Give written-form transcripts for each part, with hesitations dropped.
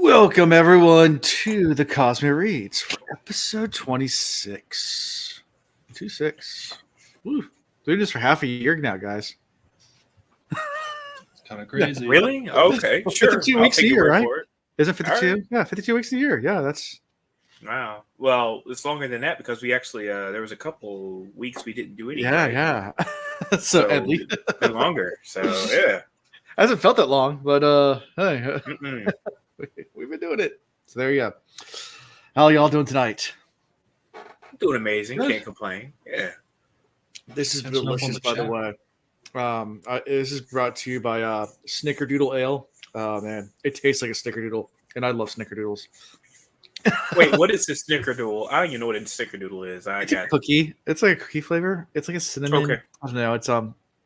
Welcome everyone to the Cosmic Reads for episode 26. 26. Woo. Doing this for half a year now, guys. It's kind of crazy. Really? Okay, Well, sure. 52 I'll weeks a take your year, word right? for it. Is it 52? All right. Yeah, 52 weeks a year. Yeah, that's Wow. Well, it's longer than that because we actually there was a couple weeks we didn't do anything. yeah. so at least it's been longer. So yeah. hasn't felt that long, but hey, Mm-mm. we've been doing it. So there you go. How y'all doing tonight? Doing amazing. Good. Can't complain. Yeah. This is Catching up on delicious, the by the chat. way. This is brought to you by Snickerdoodle Ale. Oh man, it tastes like a Snickerdoodle, and I love Snickerdoodles. Wait, what is the snickerdoodle? I don't even know what a snickerdoodle is. It's a cookie. It's like a cookie flavor. It's like a cinnamon. Okay. I don't know. It's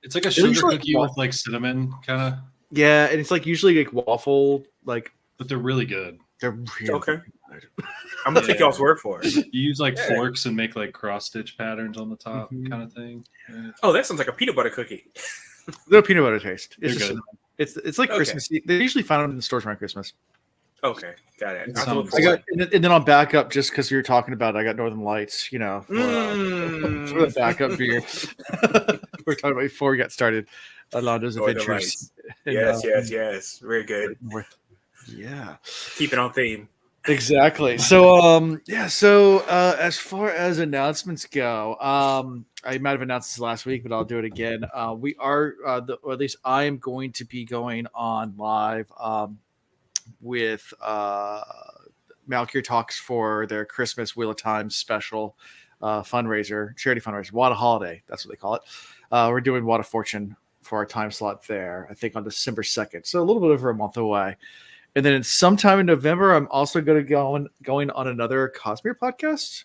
It's like a sugar usually cookie with like cinnamon kind of, yeah, and it's like usually like waffle. Like but they're really good. they're really Okay. good. I'm gonna take Yeah. y'all's word for it. You use like Yeah. forks and make like cross stitch patterns on the top, Mhm. kind of thing. Yeah. Oh, that sounds like a peanut butter cookie. No peanut butter taste. They're It's just good. cinnamon. It's like Okay. Christmas. They usually find them in the stores around Christmas. Okay, got it. It I'll have to look sounds- I for got, it. and then on backup, just because we were talking about it, I got Northern Lights, for the backup beer. We were talking about before we got started. Alondo's Northern Adventures. Lights. in, Yes. Very good. North. Yeah, Keep it on theme. exactly. So, as far as announcements go, I might have announced this last week, but I'll do it again. We are, or at least I am going to be going on live with Malkier Talks for their Christmas Wheel of Time special fundraiser, charity fundraiser, Water Holiday. That's what they call it. We're doing Water Fortune for our time slot there, I think on December 2nd. So a little bit over a month away. And then sometime in November, I'm also going to going on another Cosmere podcast.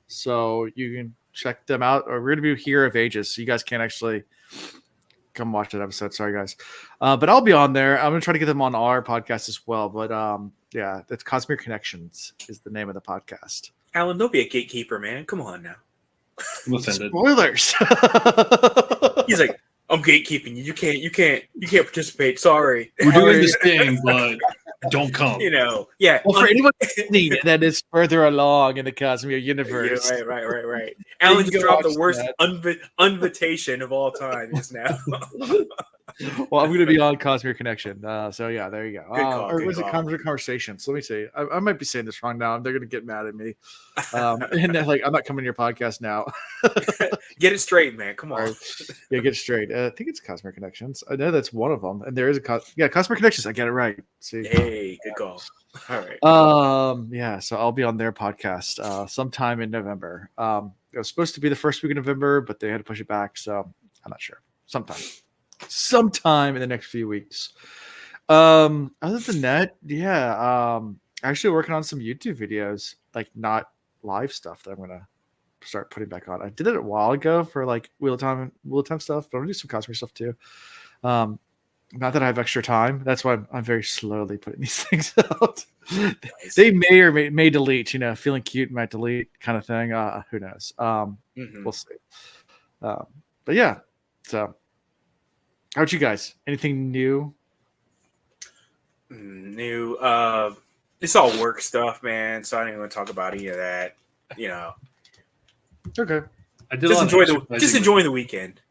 So you can check them out. We're going to be Hero of Ages. So you guys can't actually come watch that episode. Sorry, guys. But I'll be on there. I'm going to try to get them on our podcast as well. But yeah, that's Cosmere Connections is the name of the podcast. Alan, don't be a gatekeeper, man. Come on now. I'm offended. Spoilers. He's like, I'm gatekeeping you. You can't participate. Sorry. We're doing this thing, but don't come. Yeah. Well, for anyone listening that is further along in the Cosmere universe. Yeah, right. Alan You just can dropped the watch worst that. invitation of all time just now. Well, I'm going to be on Cosmere Connection. So yeah, there you go. Good call, Or good was it call. Cosmere Conversations? Let me see. I might be saying this wrong now. They're going to get mad at me. And they're like, I'm not coming to your podcast now. Get it straight, man. Come on. Sorry. Yeah, get it straight. I think it's Cosmere Connections. I know that's one of them, and there is a Cosmere Connections. I get it right. See. Hey, good call. All right. Yeah, so I'll be on their podcast sometime in November. It was supposed to be the first week of November, but they had to push it back, so I'm not sure. Sometime in the next few weeks. Other than that, yeah, actually working on some YouTube videos, like not live stuff that I'm gonna start putting back on. I did it a while ago for like Wheel of Time stuff, but I'm gonna do some Cosmere stuff too. Not that I have extra time. That's why I'm very slowly putting these things out. Nice. They may or may delete, feeling cute might delete kind of thing. Who knows? Mhm. We'll see. But yeah, so how about you guys? Anything new? New. It's all work stuff, man. So I don't even want to talk about any of that. Okay. I did a Just lot of exercising. enjoying the weekend.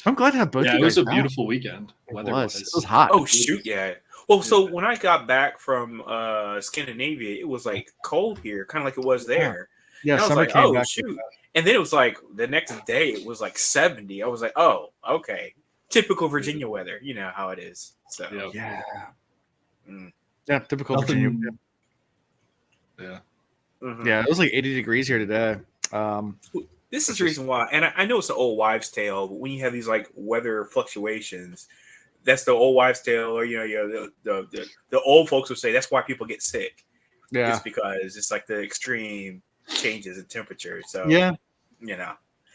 I'm glad to have both Yeah, you it was guys a back. beautiful weekend. It Weather-wise. was hot. Oh shoot, yeah. Well, so when I got back from Scandinavia, it was like cold here, kind of like it was there. Yeah, And I was summer like, came oh back. shoot. And then it was like the next day it was like 70. I was like, oh, okay. Typical Virginia weather. You know how it is. So Yeah. Yeah. Mm. Yeah, typical Nothing- Virginia. Yeah. Mhm. Yeah, it was like 80 degrees here today. This is the reason why, and I know it's an old wives' tale, but when you have these like weather fluctuations, that's the old wives' tale, or the old folks would say that's why people get sick. Yeah. It's because it's like the extreme changes in temperature. So Yeah.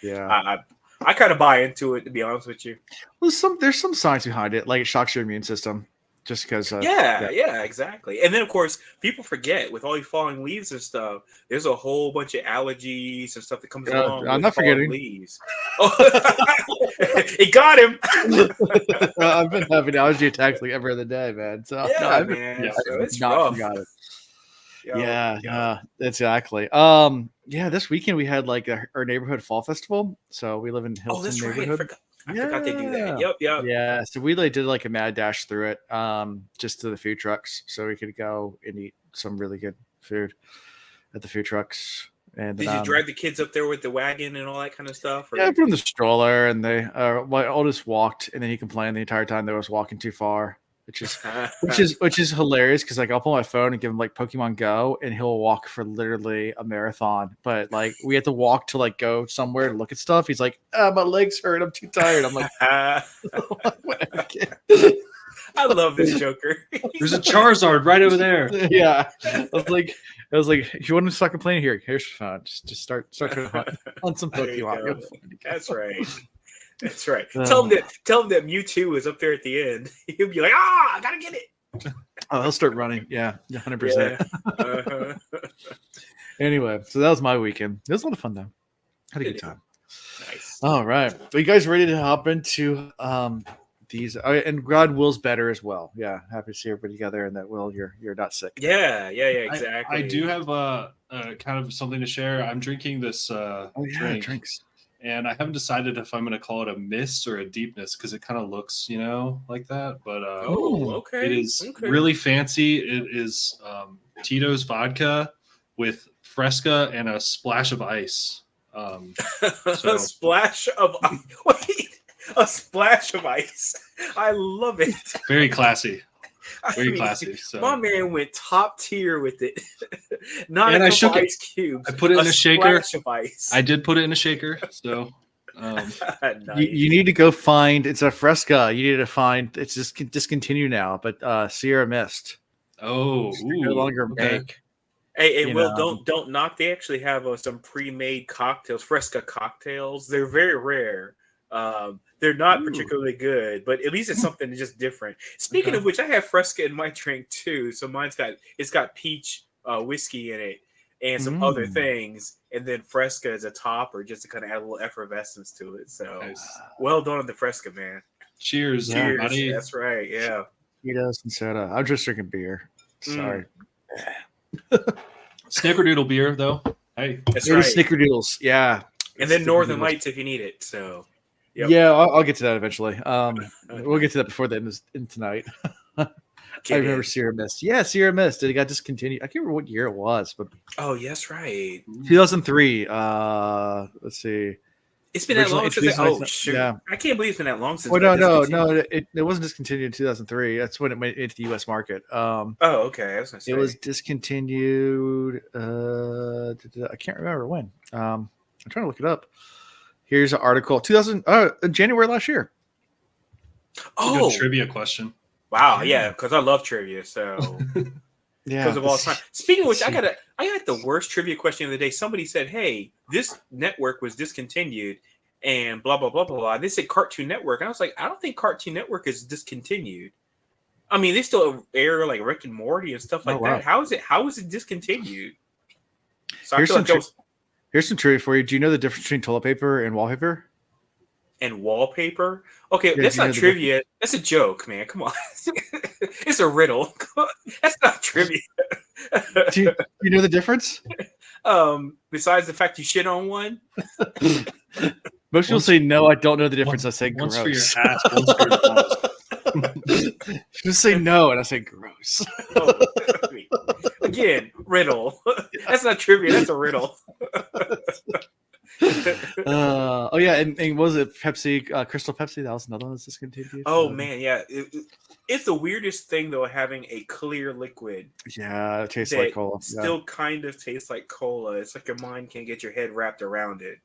I kind of buy into it, to be honest with you. Well, there's some science behind it, like it shocks your immune system. just because. Yeah, exactly. And then of course, people forget with all these falling leaves and stuff. There's a whole bunch of allergies and stuff that comes along. I'm with not falling forgetting. leaves. Oh, it got him. I've been having allergy attacks like every other day, man. So Yeah, man. So it's not rough. forgot it. Yo. Exactly. This weekend we had like our neighborhood fall festival. So we live in Hilton That's right. neighborhood. I forgot they do that. Yep. Yeah. So we like did like a mad dash through it, just to the food trucks, so we could go and eat some really good food at the food trucks. And did you drag the kids up there with the wagon and all that kind of stuff? Or? Yeah, I put in the stroller, and they my oldest walked, and then he complained the entire time they was walking too far, which is hilarious because like I'll pull my phone and give him like Pokemon Go, and he'll walk for literally a marathon. But like we have to walk to like go somewhere to look at stuff. He's like, my legs hurt. I'm too tired. I'm like, whatever, kid. I love this Joker. There's a Charizard right over there. Yeah, I was like, if you want to start complaining here, here's your phone. Just start trying to hunt some Pokemon. That's right. That's right. Tell him that Mewtwo is up there at the end. He'll be like, I gotta get it. Oh, he'll start running. Yeah, 100%. Anyway, so that was my weekend. It was a lot of fun though. Had a good time. Nice. All right. Are you guys ready to hop into these? And God wills better as well. Yeah, happy to see everybody together, and that Will, you're not sick. Yeah, exactly. I do have kind of something to share. I'm drinking this drinks. And I haven't decided if I'm going to call it a mist or a deepness because it kind of looks, like that. But okay. It is really fancy. It is Tito's vodka with Fresca and a splash of ice. A splash of ice. Wait, a splash of ice. I love it. Very classy. Very classy. So. My man went top tier with it. Not and a couple ice cubes. I put it in a shaker. Of ice. I did put it in a shaker. So nice. you need to go find. It's a Fresca. You need to find. It's just discontinued now. But Sierra Mist. Oh, no longer make. Hey, Will, don't knock. They actually have some pre-made cocktails, Fresca cocktails. They're very rare. They're not particularly good, but at least it's something just different. Speaking of which, I have Fresca in my drink too. So mine's got peach whiskey in it and some other things, and then Fresca is a topper just to kind of add a little effervescence to it. So well done on the Fresca, man. Cheers, buddy. That's right. Yeah. Cheetos and soda. I'm just drinking beer. Sorry. Snickerdoodle beer though. Hey, that's right. Snickerdoodles. Yeah. And then Northern Lights if you need it. So. Yep. Yeah, I'll get to that eventually. We'll get to that before the end of tonight. I remember Sierra Mist. Yeah, Sierra Mist. It got discontinued. I can't remember what year it was, but yes, right. 2003. Let's see. It's been that long since. Shoot! Yeah. I can't believe it's been that long since. No. It wasn't discontinued in 2003. That's when it went into the U.S. market. Okay. It was discontinued. I can't remember when. I'm trying to look it up. Here's an article. January last year. Good trivia question. Wow, yeah, because I love trivia. So because of all time. Speaking of which, I got the worst trivia question of the day. Somebody said, "Hey, this network was discontinued," and blah blah blah blah blah. They said Cartoon Network, and I was like, I don't think Cartoon Network is discontinued. I mean, they still air like Rick and Morty and stuff like that. How is it discontinued? So Here's some trivia for you. Do you know the difference between toilet paper and wallpaper? And wallpaper? Okay, that's not trivia. That's a joke, man. Come on. It's a riddle. That's not trivia. Do you know the difference? Besides the fact you shit on one? Most people say, no, I don't know the difference. I say gross. One's for your ass, one's for your balls. Just say no, and I say gross. Again, riddle. That's not trivia. That's a riddle. And was it Pepsi, Crystal Pepsi? That was another one that's discontinued. Man, yeah. It's the weirdest thing though, having a clear liquid. Yeah, it tastes like cola. Still kind of tastes like cola. It's like your mind can't get your head wrapped around it.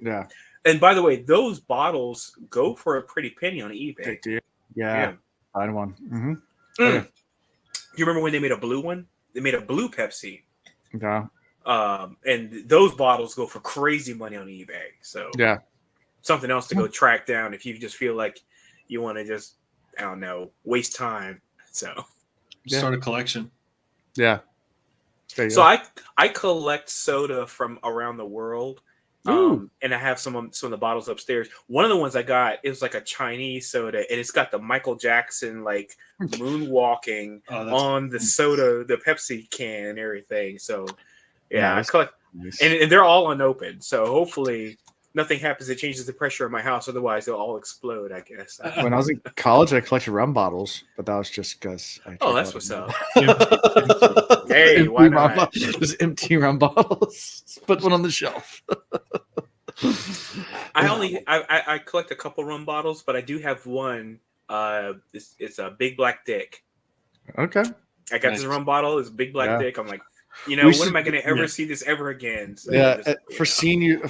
Yeah. And by the way, those bottles go for a pretty penny on eBay. They do. Yeah. Find one. Mm-hmm. Okay. You remember when they made a blue one? They made a blue Pepsi. Yeah. And those bottles go for crazy money on eBay. So yeah, something else to go track down if you just feel like you want to just, I don't know, waste time. So Start a collection. Yeah. There you So go. I collect soda from around the world, Ooh. and I have some of the bottles upstairs. One of the ones I got is like a Chinese soda, and it's got the Michael Jackson like moonwalking Oh, that's on the soda, the Pepsi can, and everything. So yeah, Nice. I collect, Nice. and they're all unopened. So hopefully nothing happens that changes the pressure in my house. Otherwise, they'll all explode. I guess. When I was in college, I collected rum bottles, but that was just because. Oh, that's what's up. Hey, Hey, why not? Just empty rum bottles. Just put one on the shelf. I collect a couple rum bottles, but I do have one. It's a Big Black Dick. Okay. I got Nice. this rum bottle. It's Big Black Yeah. Dick. I'm like, We when should- am I going to ever yeah. see this ever again? So Yeah, just,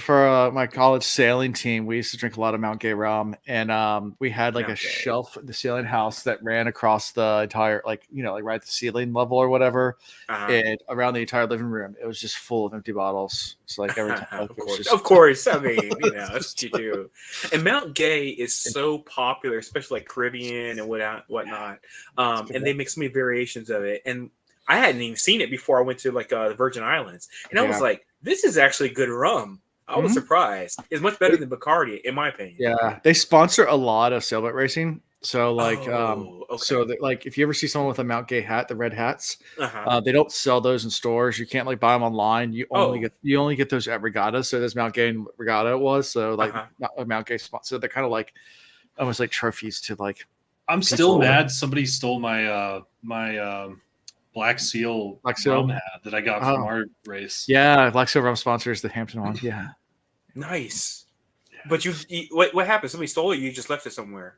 for my college sailing team, we used to drink a lot of Mount Gay rum, and we had like Mount a Gay. shelf at the sailing house that ran across the entire, like right at the ceiling level or whatever, and around the entire living room. It was just full of empty bottles. It's like every time, like, of course. I mean, that's what you do. And Mount Gay is so popular, especially like Caribbean and whatnot. And they make so many variations of it. And I hadn't even seen it before I went to like the Virgin Islands, and I was Yeah. like, "This is actually good rum." I was Mhm. surprised. It's much better than Bacardi, in my opinion. Yeah, they sponsor a lot of sailboat racing. So like, Okay. so that, like, if you ever see someone with a Mount Gay hat, the red hats, Uh-huh. they don't sell those in stores. You can't like buy them online. You only Oh. get those at Regatta. So there's Mount Gay and Regatta was so like Uh-huh. Mount Gay spot. So they're kind of like almost like trophies to like. I'm still Control. mad somebody stole my Black Seal rum hat that I got from our race. Yeah, Black Seal Rum sponsors the Hampton one. Yeah, Nice. But what happened? Somebody stole it. You just left it somewhere.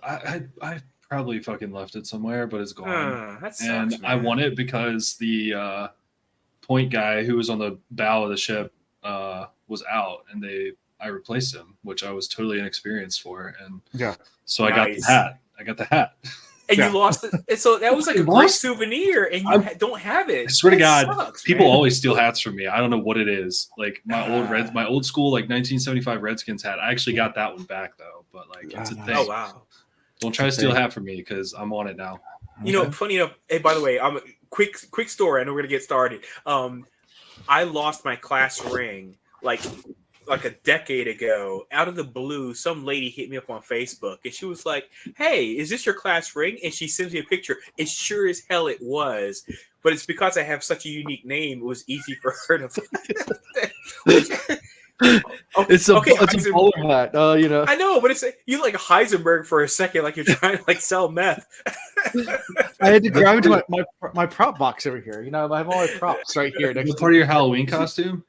I probably fucking left it somewhere, but it's gone. That sucks, And man. I won it because the point guy who was on the bow of the ship was out, and I replaced him, which I was totally inexperienced for, and so I got the hat. And you lost it. And so that was like a great souvenir, and you don't have it. I swear to God, sucks, people man. always steal hats from me. I don't know what it is. Like my old school like 1975 Redskins hat. I actually got that one back though, but like it's a thing. Oh wow! Don't try to steal a hat from me because I'm on it now. Funny enough. Hey, by the way, quick story. I know we're gonna get started. I lost my class ring like a decade ago, out of the blue. Some lady hit me up on Facebook, and she was like, "Hey, is this your class ring?" And she sends me a picture. And sure as hell it was, but it's because I have such a unique name. It was easy for her to find. It's a bowler hat. I know, but it's you like Heisenberg for a second, like you're trying to like sell meth. I had to grab into my prop box over here. I have all my props right here. Was it part of your Halloween costume?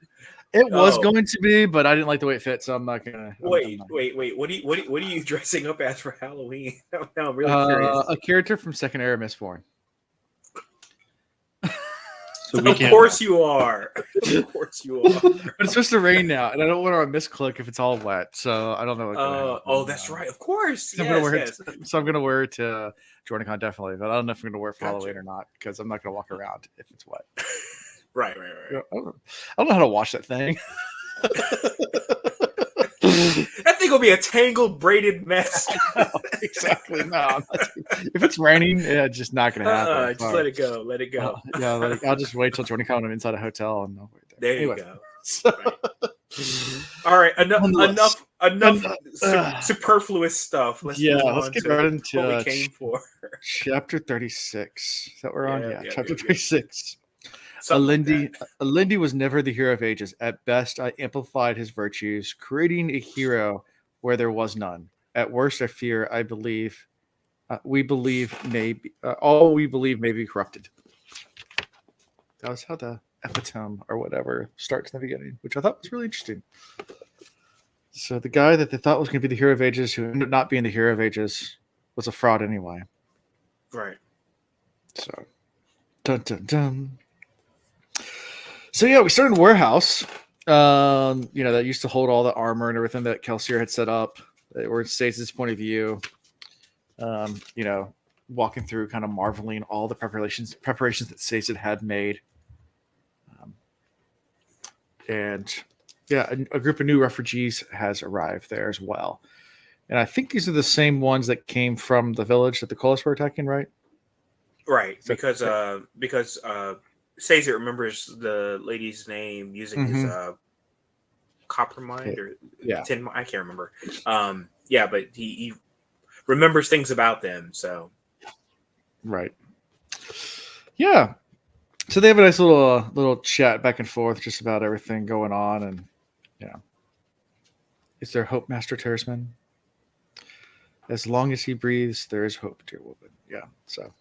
It was going to be, but I didn't like the way it fit, so I'm not gonna. Wait. What are you dressing up as for Halloween? Now I'm really curious. A character from Second Era Mistborn. So of course you are. Of course you are. But it's supposed to rain now, and I don't want to misclick if it's all wet, so I don't know. Oh, that's right. Of course. So I'm gonna wear it to JordanCon definitely, but I don't know if I'm gonna wear it for Halloween or not because I'm not gonna walk around if it's wet. Right. I don't know how to wash that thing. That thing will be a tangled, braided mess. Exactly. No, if it's raining, it's just not going to happen. Just let it go. Let it go. I'll just wait till Jordan comes. I'm inside a hotel and I'll wait there. You go. All right. Enough superfluous stuff. Let's get right into what we came for. Chapter 36. Is that we're on? Yeah, chapter 36. Alindi was never the hero of ages. At best, I amplified his virtues, creating a hero where there was none. At worst, I fear, I believe, all we believe may be corrupted. That was how the epitome or whatever starts in the beginning, which I thought was really interesting. So the guy that they thought was going to be the hero of ages, who ended up not being the hero of ages, was a fraud anyway. Right. So, dun dun dun. So yeah, we started in warehouse. That used to hold all the armor and everything that Kelsier had set up. Where it stays his point of view. Walking through, kind of marveling all the preparations that Sazed had made. A group of new refugees has arrived there as well. And I think these are the same ones that came from the village that the Colas were attacking, right? Right, because Caesar remembers the lady's name using his copper mind or tin. I can't remember. Yeah, but he remembers things about them. So, right. Yeah. So they have a nice little chat back and forth just about everything going on, and is there hope, Master Terraceman? As long as he breathes, there is hope, dear woman. Yeah. So,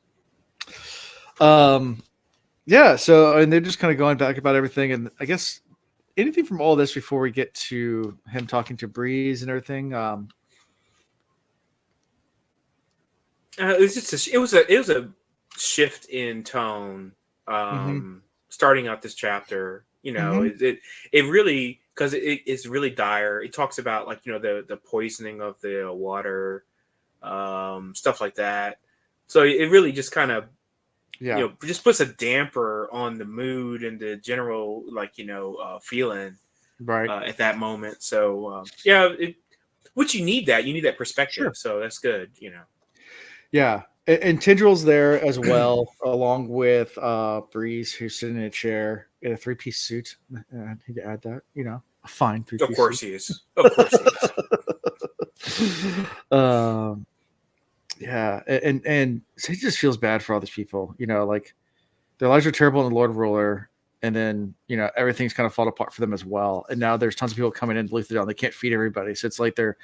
yeah. So and they're just kind of going back about everything, and I guess anything from all this before we get to him talking to Breeze and everything. it was just it was a shift in tone. Starting out this chapter, it really, because it's really dire. It talks about like the poisoning of the water, stuff like that. So it really just kind of just puts a damper on the mood and the general feeling right at that moment. So which you need that perspective. Sure. So that's good. Yeah. And Tindrill's there as well, along with Breeze, who's sitting in a chair in a 3-piece suit. I need to add that, a fine 3-piece suit. Of course he is. Of course he is. Yeah, and so he just feels bad for all these people. Like their lives are terrible in the Lord Ruler, and then everything's kind of fallen apart for them as well. And now there's tons of people coming in to Luthor, and they can't feed everybody, so it's like they're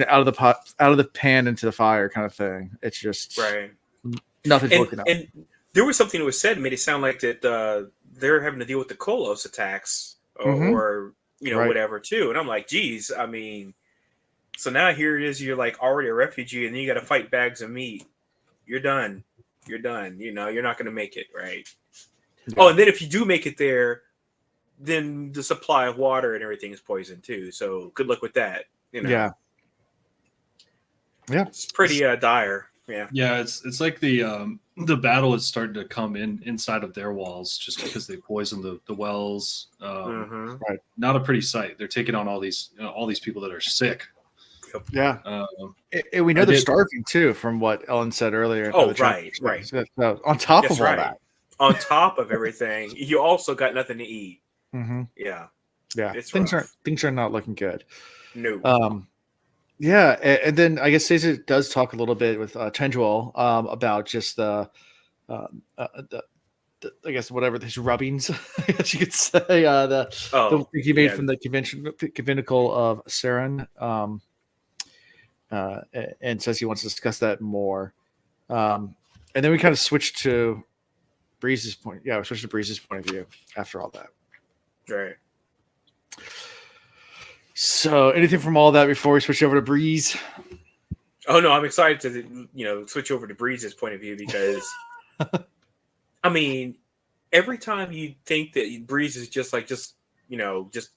out of the pot, out of the pan into the fire kind of thing. It's just right. Nothing's working out. And there was something that was said, made it sound like that they're having to deal with the Kolos attacks or whatever too. And I'm like, geez, I mean, so now here it is, you're like already a refugee, and then you got to fight bags of meat. You're done. You're done. You're not going to make it, right? Yeah. Oh, and then if you do make it there, then the supply of water and everything is poisoned too. So good luck with that. Yeah. Yeah, it's pretty dire. Yeah, it's like the battle is starting to come inside of their walls just because they poisoned the wells. Right, not a pretty sight. They're taking on all these people that are sick. Yeah, and we know they're starving too, from what Ellen said earlier. Oh, right. So, on top of all that, on top of everything, you also got nothing to eat. Yeah. Things are not looking good. No. Yeah, and then I guess Caesar does talk a little bit with Tendril about just the I guess whatever his rubbings, I guess you could say, the he made from the conventicle of Saren, and says he wants to discuss that more. And then we kind of switch to Breeze's point. Yeah, we switch to Breeze's point of view after all that. Right. So, anything from all that before we switch over to Breeze? Oh no, I'm excited to switch over to Breeze's point of view because, I mean, every time you think that Breeze is just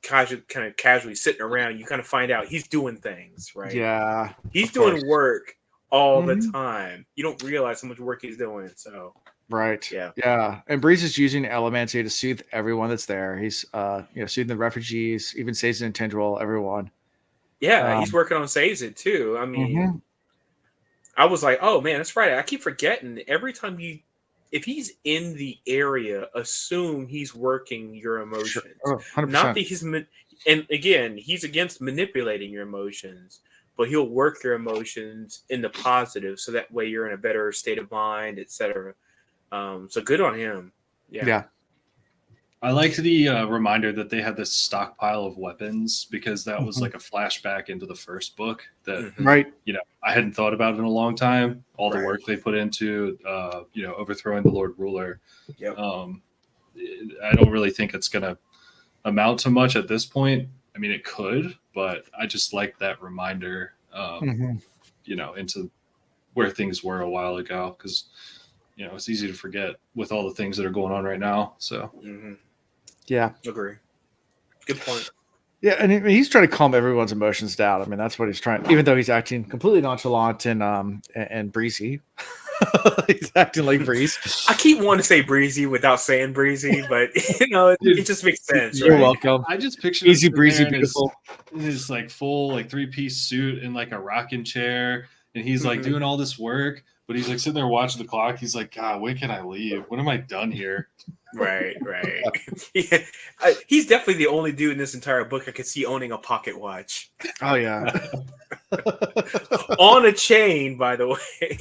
casually sitting around, you kind of find out he's doing things, right? Yeah, he's doing work all the time. You don't realize how much work he's doing. So. Right. Yeah. And Breeze is using Elementia to soothe everyone that's there. He's soothing the refugees, even Sazin and Tendril, everyone. Yeah, he's working on Sazin too. I mean, I was like, oh man, that's right. I keep forgetting. Every time if he's in the area, assume he's working your emotions. Sure. 100%. Not that he's and again, he's against manipulating your emotions, but he'll work your emotions in the positive, so that way you're in a better state of mind, etc. So good on him. Yeah. I liked the reminder that they had this stockpile of weapons, because that was like a flashback into the first book that, I hadn't thought about in a long time. All the work they put into, overthrowing the Lord Ruler. Yep. I don't really think it's going to amount to much at this point. I mean, it could, but I just like that reminder, into where things were a while ago, because it's easy to forget with all the things that are going on right now. So, yeah, agree. Good point. Yeah, and he's trying to calm everyone's emotions down. I mean, that's what he's trying. Even though he's acting completely nonchalant and breezy, he's acting like Breeze. I keep wanting to say breezy without saying breezy, but it just makes sense. You're welcome. I just picture easy, breezy, beautiful. His like full 3-piece suit and like a rocking chair. And he's like doing all this work, But he's like sitting there watching the clock. He's like, God, when can I leave? When am I done here? Right. Yeah. He's definitely the only dude in this entire book I could see owning a pocket watch. Oh yeah. On a chain, by the way.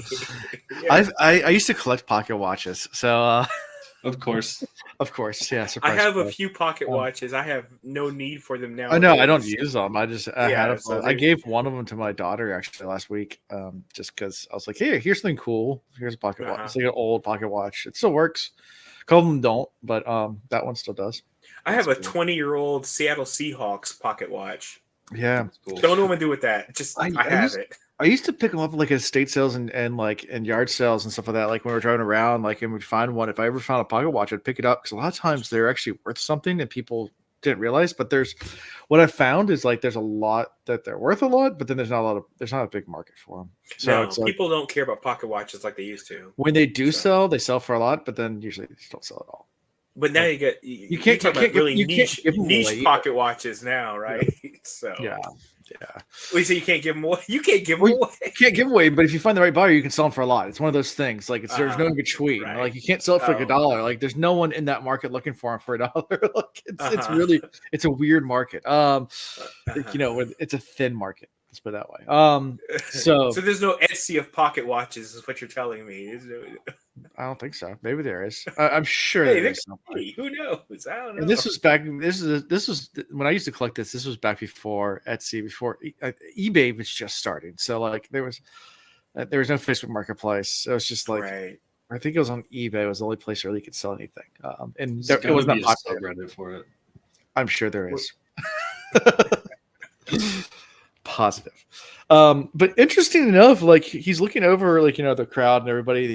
Yeah. I used to collect pocket watches, so of course, yeah. I have a few pocket watches. I have no need for them now. I know I don't use them. I had so I gave one of them to my daughter actually last week, just because I was like, hey, here's something cool. Here's a pocket watch. It's like an old pocket watch. It still works. A couple of them don't, but that one still does. I have a 20-year-old Seattle Seahawks pocket watch. Yeah, cool. Don't know what to do with that. Just I have it. I used to pick them up like at estate sales and like in yard sales and stuff like that. Like when we were driving around, like and we'd find one. If I ever found a pocket watch, I'd pick it up because a lot of times they're actually worth something and people didn't realize. But what I found is like there's a lot that they're worth a lot, but then there's not a big market for them. So no, it's like, people don't care about pocket watches like they used to. When they do sell, they sell for a lot, but then usually they don't sell at all. But now you can't talk about really niche pocket watches now, right? Yeah. So yeah. Wait, so you can't give them away? You can't give them away. You can't give away, but if you find the right buyer, you can sell them for a lot. It's one of those things. Like there's no in between. Right. Like you can't sell it for like $1. Like there's no one in that market looking for them for $1. Like it's really a weird market. It's a thin market. Let's put it that way. So there's no Etsy of pocket watches, is what you're telling me. I don't think so. Maybe there is. I'm sure there is. Who knows? I don't know. And this was back. This was when I used to collect this. This was back before Etsy, before eBay was just starting. So like there was no Facebook Marketplace. So it's just like I think it was on eBay. It was the only place where you could sell anything. And it was not popular. For it. I'm sure there is. Positive. But interesting enough, like he's looking over like the crowd and everybody.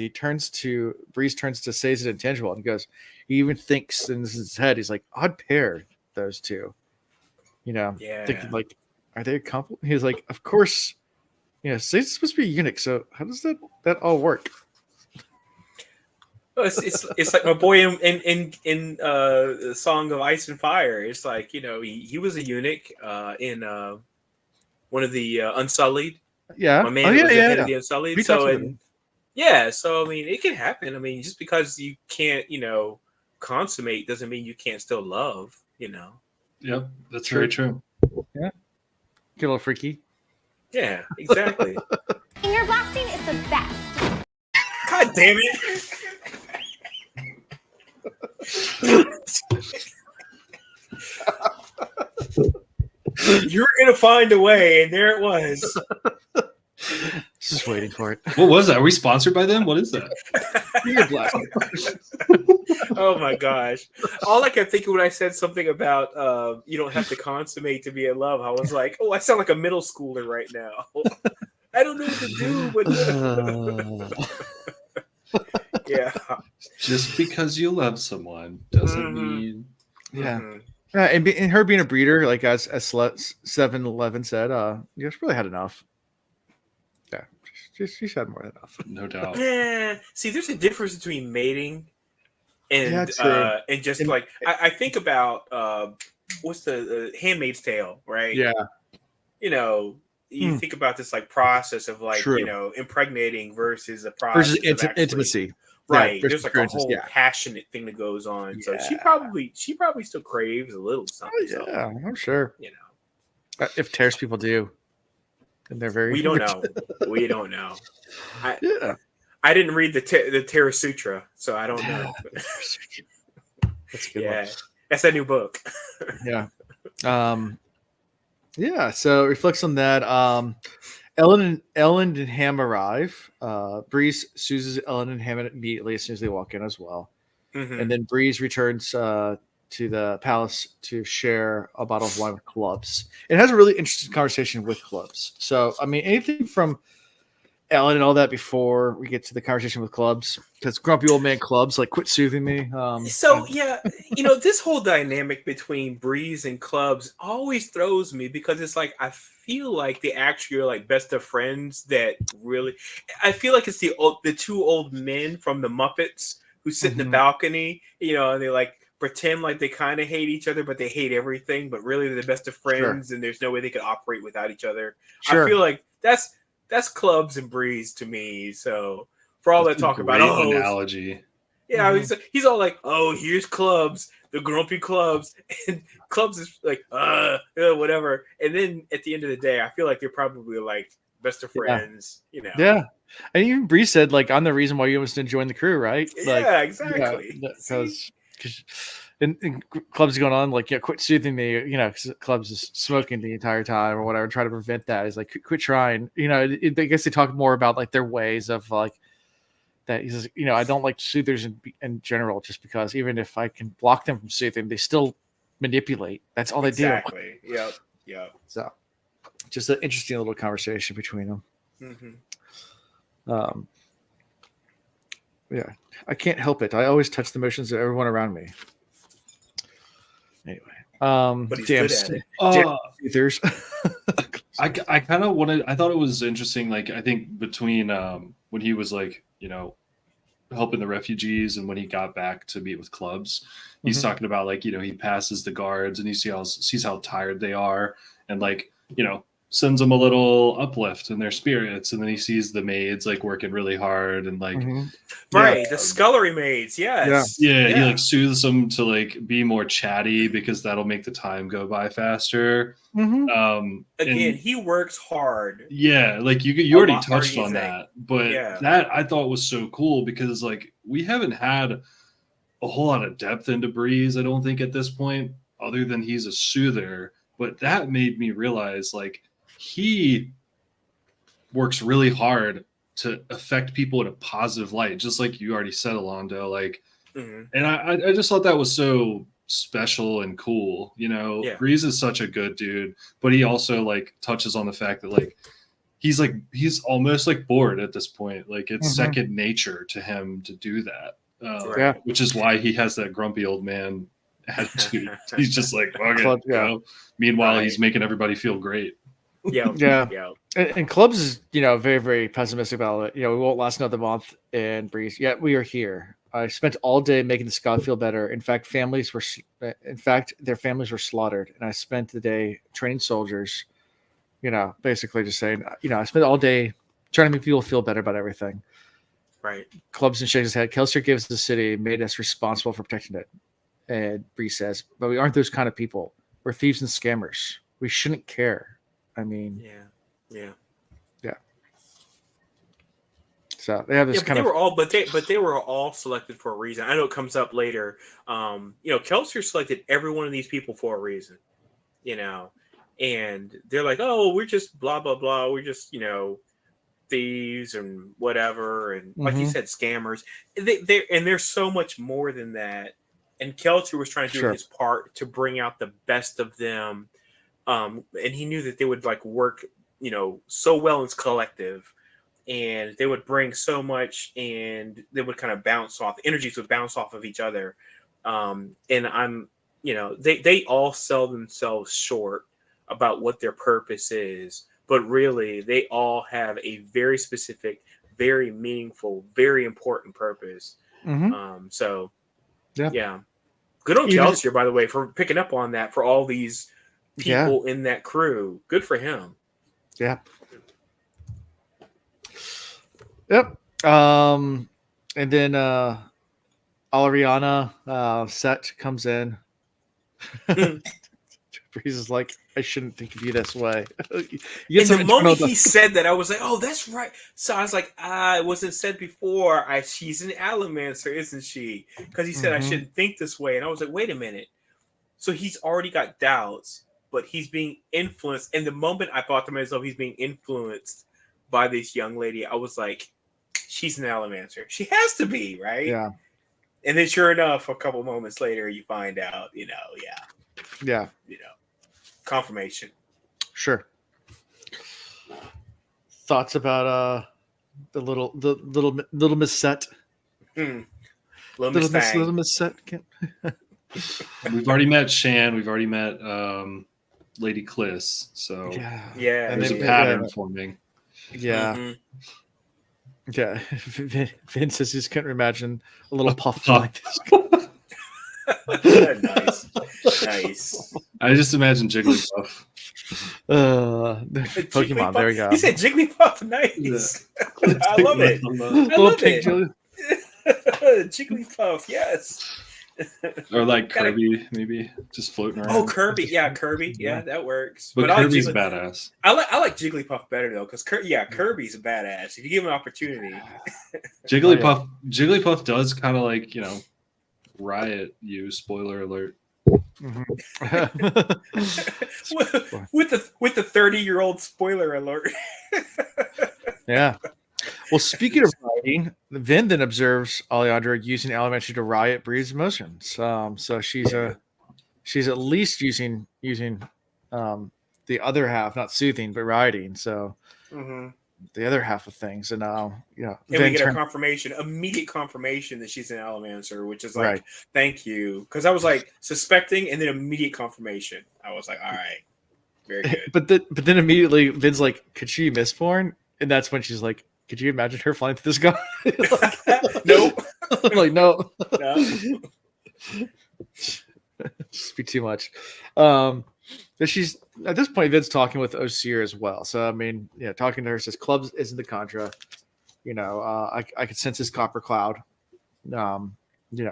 Breeze turns to Sazed and Intangible and goes, he even thinks in his head, he's like, odd pair, those two. Thinking like, are they a couple? He's like, of course, Saze's supposed to be a eunuch, so how does that all work? It's like my boy in Song of Ice and Fire. It's like he was a eunuch in one of the Unsullied. Yeah. My man was the head of the Unsullied. So I mean, it can happen. I mean, just because you can't, consummate doesn't mean you can't still love, Yep, that's very true. Yeah. Get a little freaky. Yeah, exactly. Finger blasting is the best. God damn it. You were gonna find a way, and there it was. Just waiting for it. What was that? Are we sponsored by them? What is that? Oh my gosh! All I kept thinking when I said something about you don't have to consummate to be in love, I was like, oh, I sound like a middle schooler right now. I don't know what to do, but yeah. Just because you love someone doesn't mean. Yeah. And her being a breeder, like as 7-Eleven said, she really had enough. Yeah, she's had more than enough. No doubt. Yeah. See, there's a difference between mating and just like I think about what's the Handmaid's Tale, right? Yeah. You think about this like process of like impregnating versus a process versus intimacy. Right. Yeah, there's like a whole passionate thing that goes on. Yeah. So she probably still craves a little something. Oh, yeah, I'm sure. If Terrace people do. And they're very We don't know. I didn't read the Terra Sutra, so I don't know. That's a good one. That's a new book. Yeah. So it reflects on that. Ellen and Ham arrive. Breeze soothes Ellen and Ham immediately as soon as they walk in as well. Mm-hmm. And then Breeze returns to the palace to share a bottle of wine with Clubs. It has a really interesting conversation with Clubs. So, I mean, anything from Ellen and all that before we get to the conversation with Clubs, because grumpy old man Clubs, like, quit soothing me. This whole dynamic between Breeze and Clubs always throws me because it's like, I feel like they actually are like best of friends that really, I feel like it's the two old men from the Muppets who sit in the balcony, and they like pretend like they kind of hate each other, but they hate everything, but really they're the best of friends and there's no way they could operate without each other. Sure. I feel like that's Clubs and Breeze to me. So for all that talk about analogy. Yeah, he's all like, "Oh, here's clubs, the grumpy clubs," and clubs is like, whatever. And then at the end of the day, I feel like they're probably like best of friends, you know. Yeah, and even Bree said like, "I'm the reason why you almost didn't join the crew, right?" Like, yeah, exactly. Because and clubs going on like, quit soothing me, because clubs is smoking the entire time or whatever. Try to prevent that. Is like, quit trying. I guess they talk more about like their ways of like. That he says, I don't like soothers in general, just because even if I can block them from soothing, they still manipulate. That's all they do. Exactly. Yep. So, just an interesting little conversation between them. Mm-hmm. Yeah, I can't help it. I always touch the emotions of everyone around me. Anyway, but he's good at it. Soothers. I kind of wanted. I thought it was interesting. Like, I think between when he was like, helping the refugees and when he got back to meet with clubs, he's talking about like, he passes the guards and he sees how tired they are and like, sends them a little uplift in their spirits. And then he sees the maids like working really hard and like, the scullery maids. Yes. Yeah. He like soothes them to like be more chatty because that'll make the time go by faster. Again, he works hard. Yeah. Like you already touched on that, but that I thought was so cool because like we haven't had a whole lot of depth into Breeze, I don't think at this point, other than he's a soother, but that made me realize like, he works really hard to affect people in a positive light, just like you already said, Alondo. Like, and I just thought that was so special and cool. Breeze is such a good dude, but he also like touches on the fact that like he's almost like bored at this point. Like it's second nature to him to do that. Which is why he has that grumpy old man attitude. He's just like, fuck it, Meanwhile, he's making everybody feel great. Yeah. And clubs is, very, very pessimistic about it. We won't last another month. And Breeze, yet we are here. I spent all day making the squad feel better. In fact, their families were slaughtered. And I spent the day training soldiers, basically just saying, I spent all day trying to make people feel better about everything. Right. Clubs and shakes his head. Kelsier gives the city, made us responsible for protecting it. And Breeze says, but we aren't those kind of people. We're thieves and scammers. We shouldn't care. I mean, yeah. So they have this kind of. They were all selected for a reason. I know it comes up later. Kelsier selected every one of these people for a reason. And they're like, oh, we're just blah blah blah. We're just thieves and whatever, and like you said, scammers. And there's so much more than that. And Kelsier was trying to do his part to bring out the best of them. And he knew that they would like work, so well as collective, and they would bring so much, and they would kind of bounce off. Energies would bounce off of each other. And they all sell themselves short about what their purpose is, but really they all have a very specific, very meaningful, very important purpose. So good on Kelsier, by the way, for picking up on that for all these people in that crew. Good for him. Yep. And then Alariana Set comes in. Breeze is like, I shouldn't think of you this way. And the moment he said that, I was like, oh, that's right. So I was like, it wasn't said before. She's an Alamancer, isn't she? Because he said I shouldn't think this way. And I was like, wait a minute. So he's already got doubts, but he's being influenced. And the moment I thought to myself, he's being influenced by this young lady, I was like, she's an Alamancer. She has to be, right? Yeah. And then sure enough, a couple moments later, you find out, confirmation. Sure. Thoughts about the little Miss Set? Little Miss Set. We've already met Shan. We've already met Lady Kliss. So yeah, there's a pattern forming. Yeah. Yeah. Vin says he just couldn't imagine a little puff like this. Nice. I just imagine Jigglypuff. Pokemon. There we go. You said Jigglypuff. Nice. I love it. I Little love pink it. Jigglypuff. Yes. Or like Kirby, maybe just floating around. Oh, Kirby. Yeah, Kirby. Yeah, that works. But I Kirby's like badass. I like Jigglypuff better though, because Kirby's badass. If you give him an opportunity. Jigglypuff does kind of like, riot you. Spoiler alert. with the 30-year-old spoiler alert. Yeah. Well, speaking of rioting, Vin then observes Alejandra using Alamanchy to riot Bree's emotions. So she's at least using the other half, not soothing, but rioting. So the other half of things, and and we get a immediate confirmation that she's an Allomancer, which is like, right. Thank you, because I was like suspecting, and then immediate confirmation. I was like, all right, very good. But then immediately Vin's like, could she be Mistborn? And that's when she's like, could you imagine her flying through the sky? Nope. I'm like, no. No. Just be too much. But she's at this point, Vin's talking with Osir as well. So I mean, talking to her, says Clubs isn't the Contra. I could sense this copper cloud.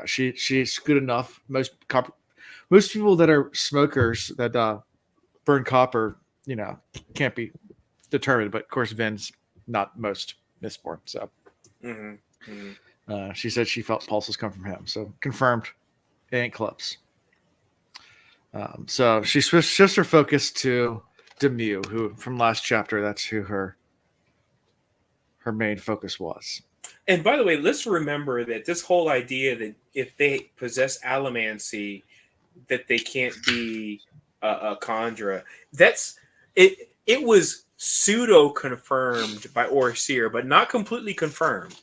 She's good enough. Most people that are smokers that burn copper, can't be determined. But of course, Vin's not most Mistborn. So she said she felt pulses come from him. So confirmed, it ain't Clubs. So she shifts her focus to Demue, who from last chapter, that's who her main focus was. And by the way, let's remember that this whole idea that if they possess allomancy, that they can't be a Kandra, that's it. It was pseudo confirmed by Osir, but not completely confirmed.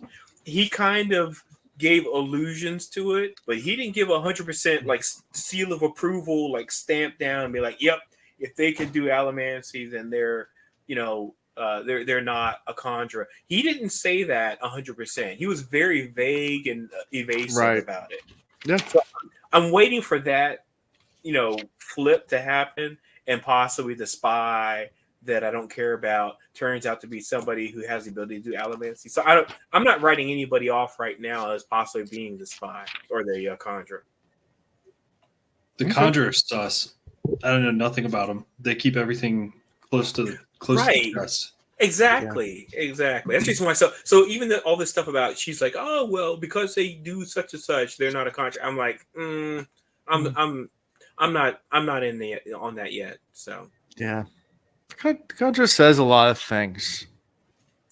He kind of gave allusions to it, but he didn't give 100% like seal of approval, like stamp down and be like, yep, if they can do allomancy, then they're they're not a Kandra. He didn't say that 100%. He was very vague and evasive about it. Yeah. So I'm waiting for that, flip to happen, and possibly the spy that I don't care about turns out to be somebody who has the ability to do allomancy. So I'm not writing anybody off right now as possibly being the spy or the Kandra. The Kandra are sus. I don't know nothing about them. They keep everything close to the chest. Exactly. That's the reason why. So even all this stuff about, she's like, oh well, because they do such and such, they're not a Kandra. I'm like, I'm not in on that yet. So yeah. Kandra says a lot of things.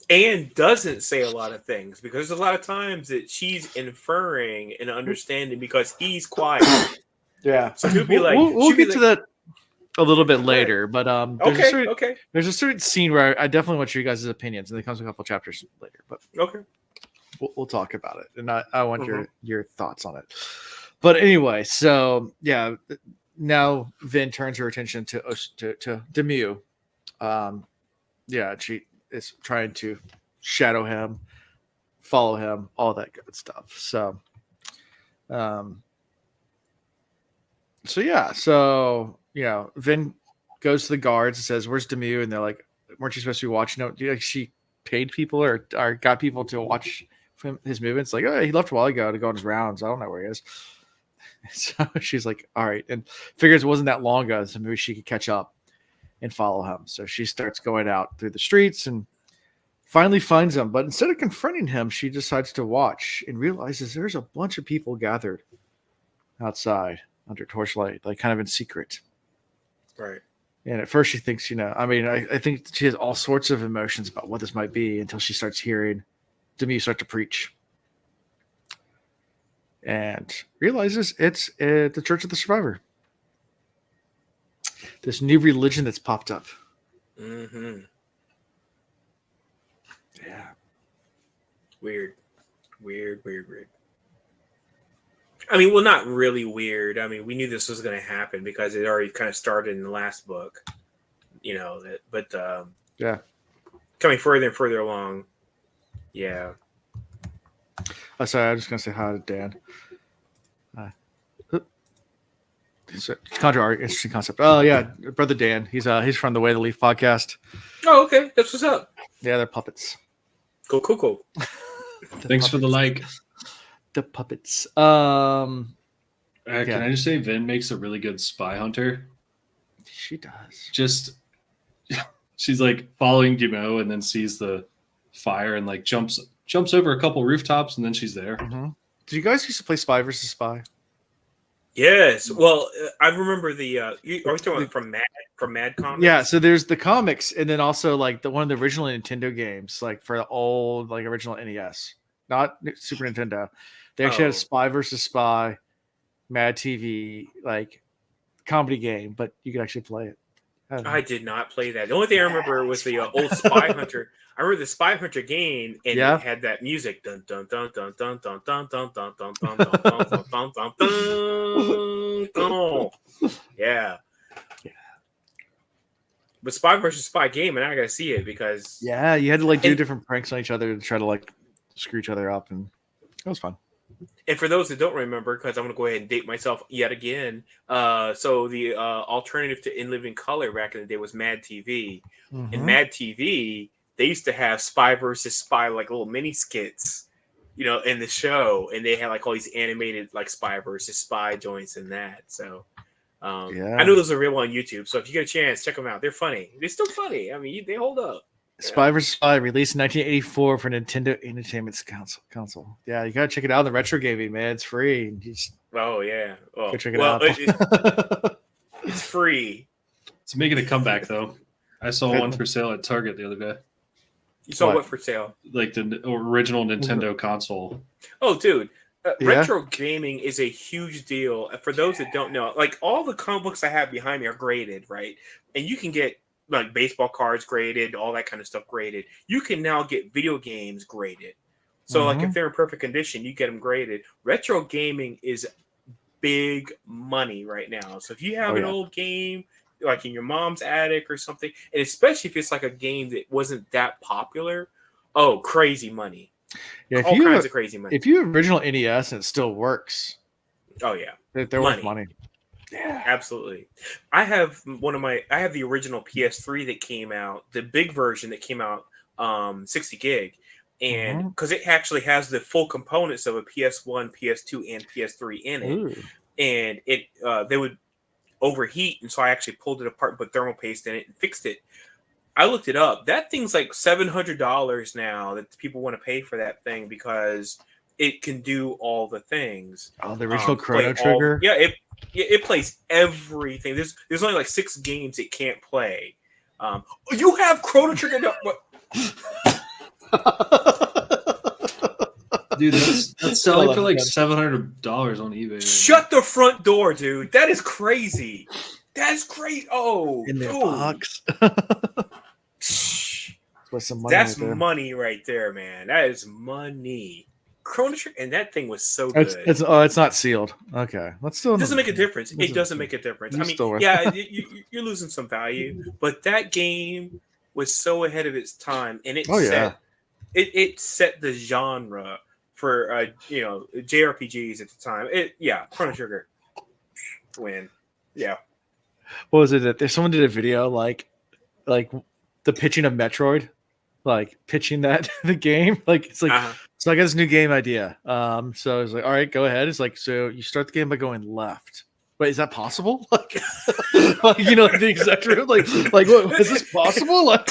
And doesn't say a lot of things, because there's a lot of times that she's inferring and understanding because he's quiet. Yeah. So he'll be like, we'll get to that a little bit later, but there's a certain scene where I definitely want your guys' opinions, and it comes a couple chapters later. But we'll talk about it, and I want your thoughts on it. But anyway, so yeah, now Vin turns her attention to Demue. She is trying to shadow him, follow him, all that good stuff. So, Vin goes to the guards and says, "Where's Demue?" And they're like, "Weren't you supposed to be watching him? Like she paid people or got people to watch his movements? Like, oh, he left a while ago to go on his rounds. I don't know where he is." So she's like, "All right," and figures it wasn't that long ago, so maybe she could catch up and follow him. So she starts going out through the streets and finally finds him. But instead of confronting him, she decides to watch and realizes there's a bunch of people gathered outside under torchlight, like kind of in secret. Right. And at first she thinks, I think she has all sorts of emotions about what this might be until she starts hearing Demue start to preach. And realizes it's the Church of the Survivor. This new religion that's popped up. Mm-hmm. Yeah. Weird. I mean, well, not really weird. I mean, we knew this was going to happen because it already kind of started in the last book. Coming further and further along. Yeah. Oh, sorry, I was just going to say hi to Dan. So, conjure art, interesting concept. Oh yeah, brother Dan. He's from the Way the Leaf podcast. Oh, okay. That's what's up. Yeah, they're puppets. Cool. Thanks for the like. The puppets. Can I just say Vin makes a really good spy hunter? She does. Just she's like following Guimau and then sees the fire and like jumps over a couple rooftops and then she's there. Mm-hmm. Did you guys used to play Spy versus Spy? Yes. Well, I remember the. Are we talking about from Mad Comics? Yeah. So there's the comics, and then also like one of the original Nintendo games, like for the old like original NES, not Super Nintendo. They actually had a Spy versus Spy, Mad TV like comedy game, but you could actually play it. I did not play that. The only thing I remember was the old Spy Hunter. I remember the Spy Hunter game, and it had that music. Dun dun dun dun dun dun dun dun dun dun dun dun dun dun dun. Yeah. But Spy versus Spy game, and I gotta see it because you had to like do different pranks on each other to try to like screw each other up, and it was fun. And for those that don't remember, because I'm going to go ahead and date myself yet again. So the alternative to In Living Color back in the day was Mad TV. Mm-hmm. And Mad TV, they used to have Spy versus Spy, like little mini skits, in the show. And they had like all these animated like Spy versus Spy joints in that. So I know those are real on YouTube. So if you get a chance, check them out. They're funny. They're still funny. I mean, they hold up. Spy vs. Spy, released in 1984 for Nintendo Entertainment Console. Yeah, you gotta check it out. The retro gaming, man, it's free. Oh yeah, go check it out. It's free. It's making a comeback though. I saw one for sale at Target the other day. You saw what for sale? Like the original Nintendo console. Oh, dude. Retro gaming is a huge deal. For those that don't know, like all the comic books I have behind me are graded, right? And you can get like baseball cards graded, all that kind of stuff graded. You can now get video games graded. So like if they're in perfect condition, you get them graded. Retro gaming is big money right now. So if you have an old game like in your mom's attic or something, and especially if it's like a game that wasn't that popular, crazy money. Yeah, all kinds of crazy money. If you have original NES and it still works, they're worth money. Yeah, absolutely. I have the original PS3 that came out, the big version that came out, 60 gig, and because it actually has the full components of a PS1, PS2, and PS3 in it, and it they would overheat, and so I actually pulled it apart and put thermal paste in it and fixed it. I looked it up. That thing's like $700 now that people want to pay for that thing because it can do all the things. Oh, the original Chrono Trigger. It plays everything. There's only like 6 games it can't play. You have Chrono Trigger. Dude, that's selling for like $700 on eBay. Right Shut the front door, dude. That is crazy. That's great. Oh, in their box. That's money right there, man. That is money. Chrono Trigger, and that thing was so good. It's not sealed. Okay, let's still. It doesn't make a difference. It doesn't make a difference. I mean, you're losing some value, but that game was so ahead of its time, and it set the genre for JRPGs at the time. Chrono Trigger win. Yeah. What was it that someone did a video like the pitching of Metroid, like pitching that the game, like it's like so I got this new game idea. So I was like, all right, go ahead. It's like, so you start the game by going left. Wait, is that possible? Like, the exact route. Like what is this possible? Like,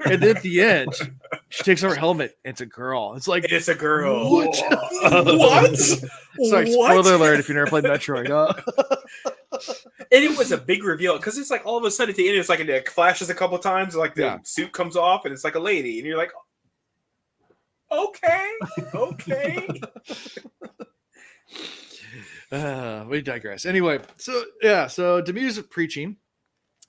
and then at the end, she takes off her helmet. And it's a girl. It's like it's a girl. What? What? Sorry, spoiler alert if you never played Metroid. And it was a big reveal because it's like all of a sudden at the end, it's like it flashes a couple times, like the suit comes off, and it's like a lady, and you're like, okay. We digress. Anyway, so Demu's preaching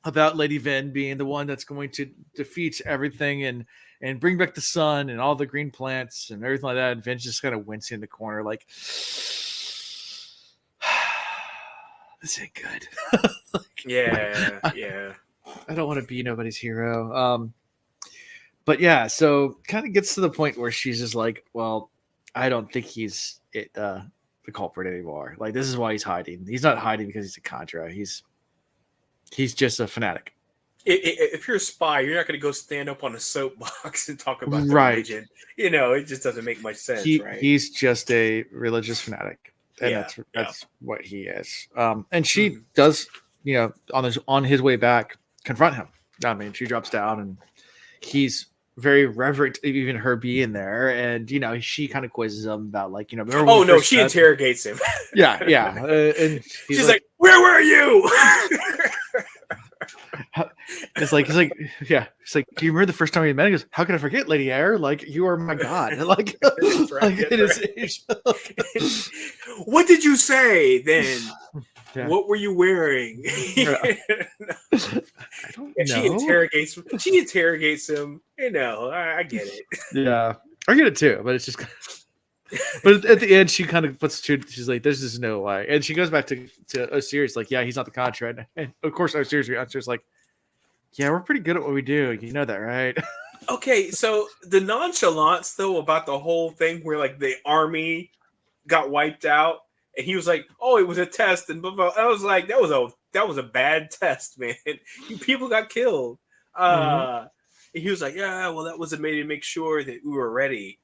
about Lady Vin being the one that's going to defeat everything and bring back the sun and all the green plants and everything like that. And Vin's just kind of wincing in the corner, like, this ain't good. I don't want to be nobody's hero. But yeah, so kind of gets to the point where she's just like, well, I don't think he's it. the culprit anymore. Like, this is why he's hiding. He's not hiding because he's a Contra. He's just a fanatic. If you're a spy, you're not going to go stand up on a soapbox and talk about the Right. religion. You know, it just doesn't make much sense, right? He's just a religious fanatic, and Yeah, that's what he is. And she does, you know, on his way back, confront him. I mean, she drops down, and he's very reverent, even her being there. And you know, she kind of quizzes him about, like, you know, oh no, she interrogates him. Yeah. And she's like, "Where were you?" It's like, yeah. It's like, do you remember the first time we met? He goes, "How can I forget, Lady Air? Like, you are my god." Like, what did you say then? Yeah. What were you wearing? I don't know. She interrogates him. You know, I get it. Yeah, I get it too, but it's just. But at the end, she kind of puts two. She's like, "There's just no way," and she goes back to Osiris, like, "Yeah, he's not the Contra." And of course, Osiris like, "Yeah, we're pretty good at what we do. You know that, right?" Okay, so the nonchalance though about the whole thing, where like the army got wiped out, and he was like, "Oh, it was a test," and blah, blah. I was like, "That was a bad test, man. People got killed." And he was like, "Yeah, well, that was a way to make sure that we were ready."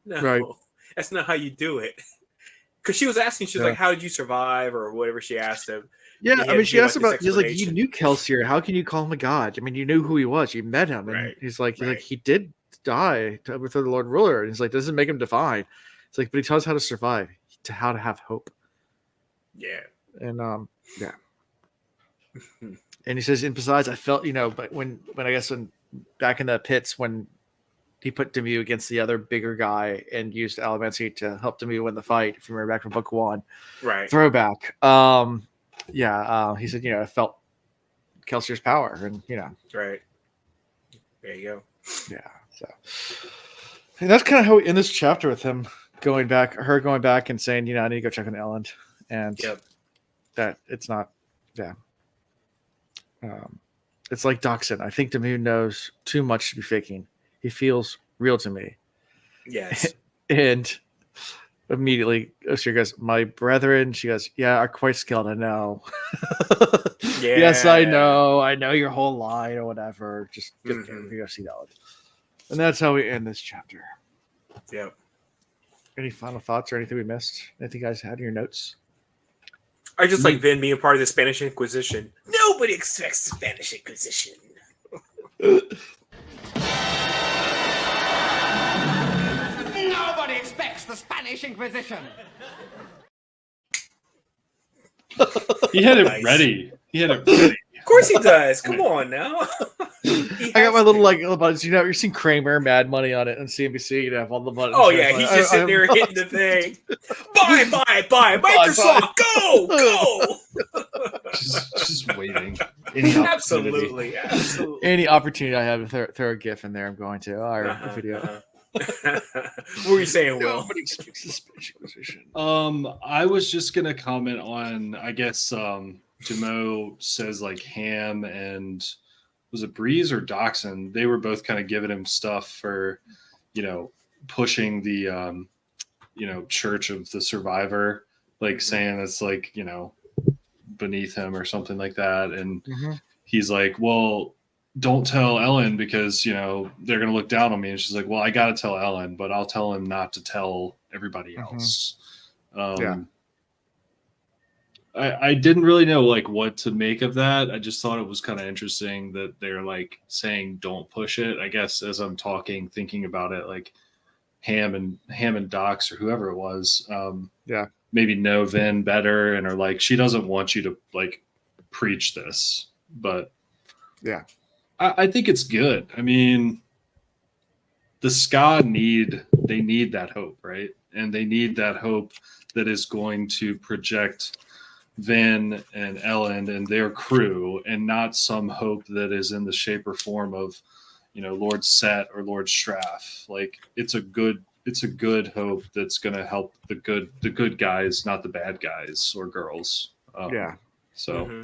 No. Right. That's not how you do it. Because she was asking, she was like, "How did you survive?" or whatever she asked him. Yeah, I mean, she asked about. He's like, "You knew Kelsier. How can you call him a god? I mean, you knew who he was. You met him." And he's like, he did die with the Lord Ruler. And he's like, doesn't make him divine. It's like, but he taught us how to survive, how to have hope. Yeah. And yeah. And he says, and besides, I felt, you know, but when back in the pits, when he put Demu against the other bigger guy and used Alamancy to help Demu win the fight, if you remember back from book 1. Right. Throwback. He said, you know, I felt Kelsier's power, and you know. Right. There you go. Yeah. So and that's kind of how we end this chapter, with him going back and saying, you know, I need to go check on Elend. And that it's not, it's like Doxson. I think Demu knows too much to be faking. He feels real to me. Yes. And immediately Osir goes, "My brethren," she goes, "Yeah, are quite skilled, I know." Yeah. Yes, I know your whole line or whatever. Just go see that. And that's how we end this chapter. Yep. Any final thoughts or anything we missed? Anything you guys had in your notes? I just like Vin being part of the Spanish Inquisition. Nobody expects the Spanish Inquisition. Nobody expects the Spanish Inquisition. He had it ready. Of course he does. Come on now. I got my little buttons. You know, you've seen Kramer, Mad Money on it on CNBC. You have all the buttons. Oh yeah, he's just sitting there hitting the thing. Buy, Microsoft, go. Just waiting. Absolutely. Any opportunity I have to throw a GIF in there, I'm going to. Our video. What were you saying, Will? Nobody expects the Spanish Inquisition. I was just gonna comment on, I guess, Jamo says like Ham and was it Breeze or Doxson? They were both kind of giving him stuff for, you know, pushing the, Church of the Survivor, like saying it's like, you know, beneath him or something like that. And he's like, well, don't tell Ellen because, you know, they're going to look down on me. And she's like, well, I got to tell Ellen, but I'll tell him not to tell everybody else. I didn't really know like what to make of that. I just thought it was kind of interesting that they're like saying, don't push it. I guess as I'm thinking about it, like Ham and Docs or whoever it was, maybe know Vin better and are like, she doesn't want you to like preach this, but I think it's good. I mean, the Ska need that hope, right? And they need that hope that is going to project Vin and Ellen and their crew, and not some hope that is in the shape or form of, you know, Lord Set or Lord Straff. Like it's a good hope that's going to help the good guys, not the bad guys or girls. So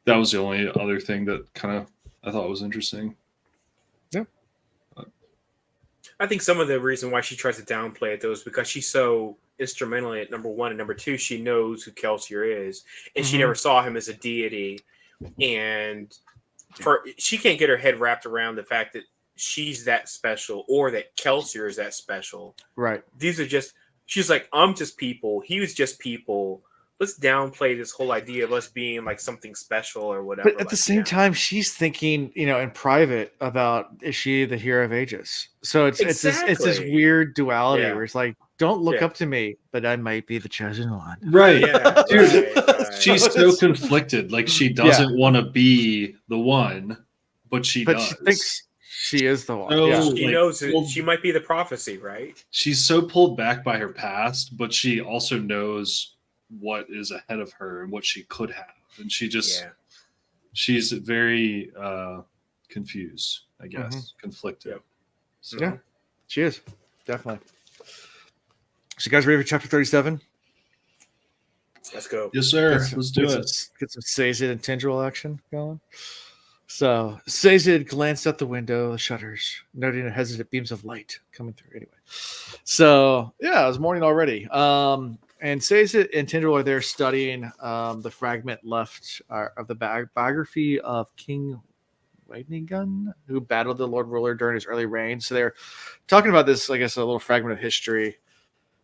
that was the only other thing that kind of I thought was interesting. I think some of the reason why she tries to downplay it though is because she's so instrumental in it. Number one, and number two, she knows who Kelsier is, and she Mhm. never saw him as a deity, and she can't get her head wrapped around the fact that she's that special or that Kelsier is that special. Right. These are just. She's like, I'm just people. He was just people. Let's downplay this whole idea of us being like something special or whatever. But at the same time, she's thinking, in private about, is she the hero of ages? So it's this weird duality where it's like, don't look up to me, but I might be the chosen one. Right. Yeah, Dude, right. she's so conflicted. Like she doesn't want to be the one, but she does. She thinks she is the one. So, She knows that she might be the prophecy, right? She's so pulled back by her past, but she also knows what is ahead of her and what she could have. And she just, she's very confused, I guess, conflicted. Yep. So. Yeah, she is. Definitely. So you guys ready for chapter 37? Let's go. Yes, sir. Let's do it. Get some Sazed and Tendril action going. So Sazed glanced out the window, the shutters, noting a hesitant beams of light coming through. Anyway, so yeah, it was morning already. And Sazed and Tendril are there studying the fragment left of the biography of King Gun, who battled the Lord Ruler during his early reign. So they're talking about this, I guess, a little fragment of history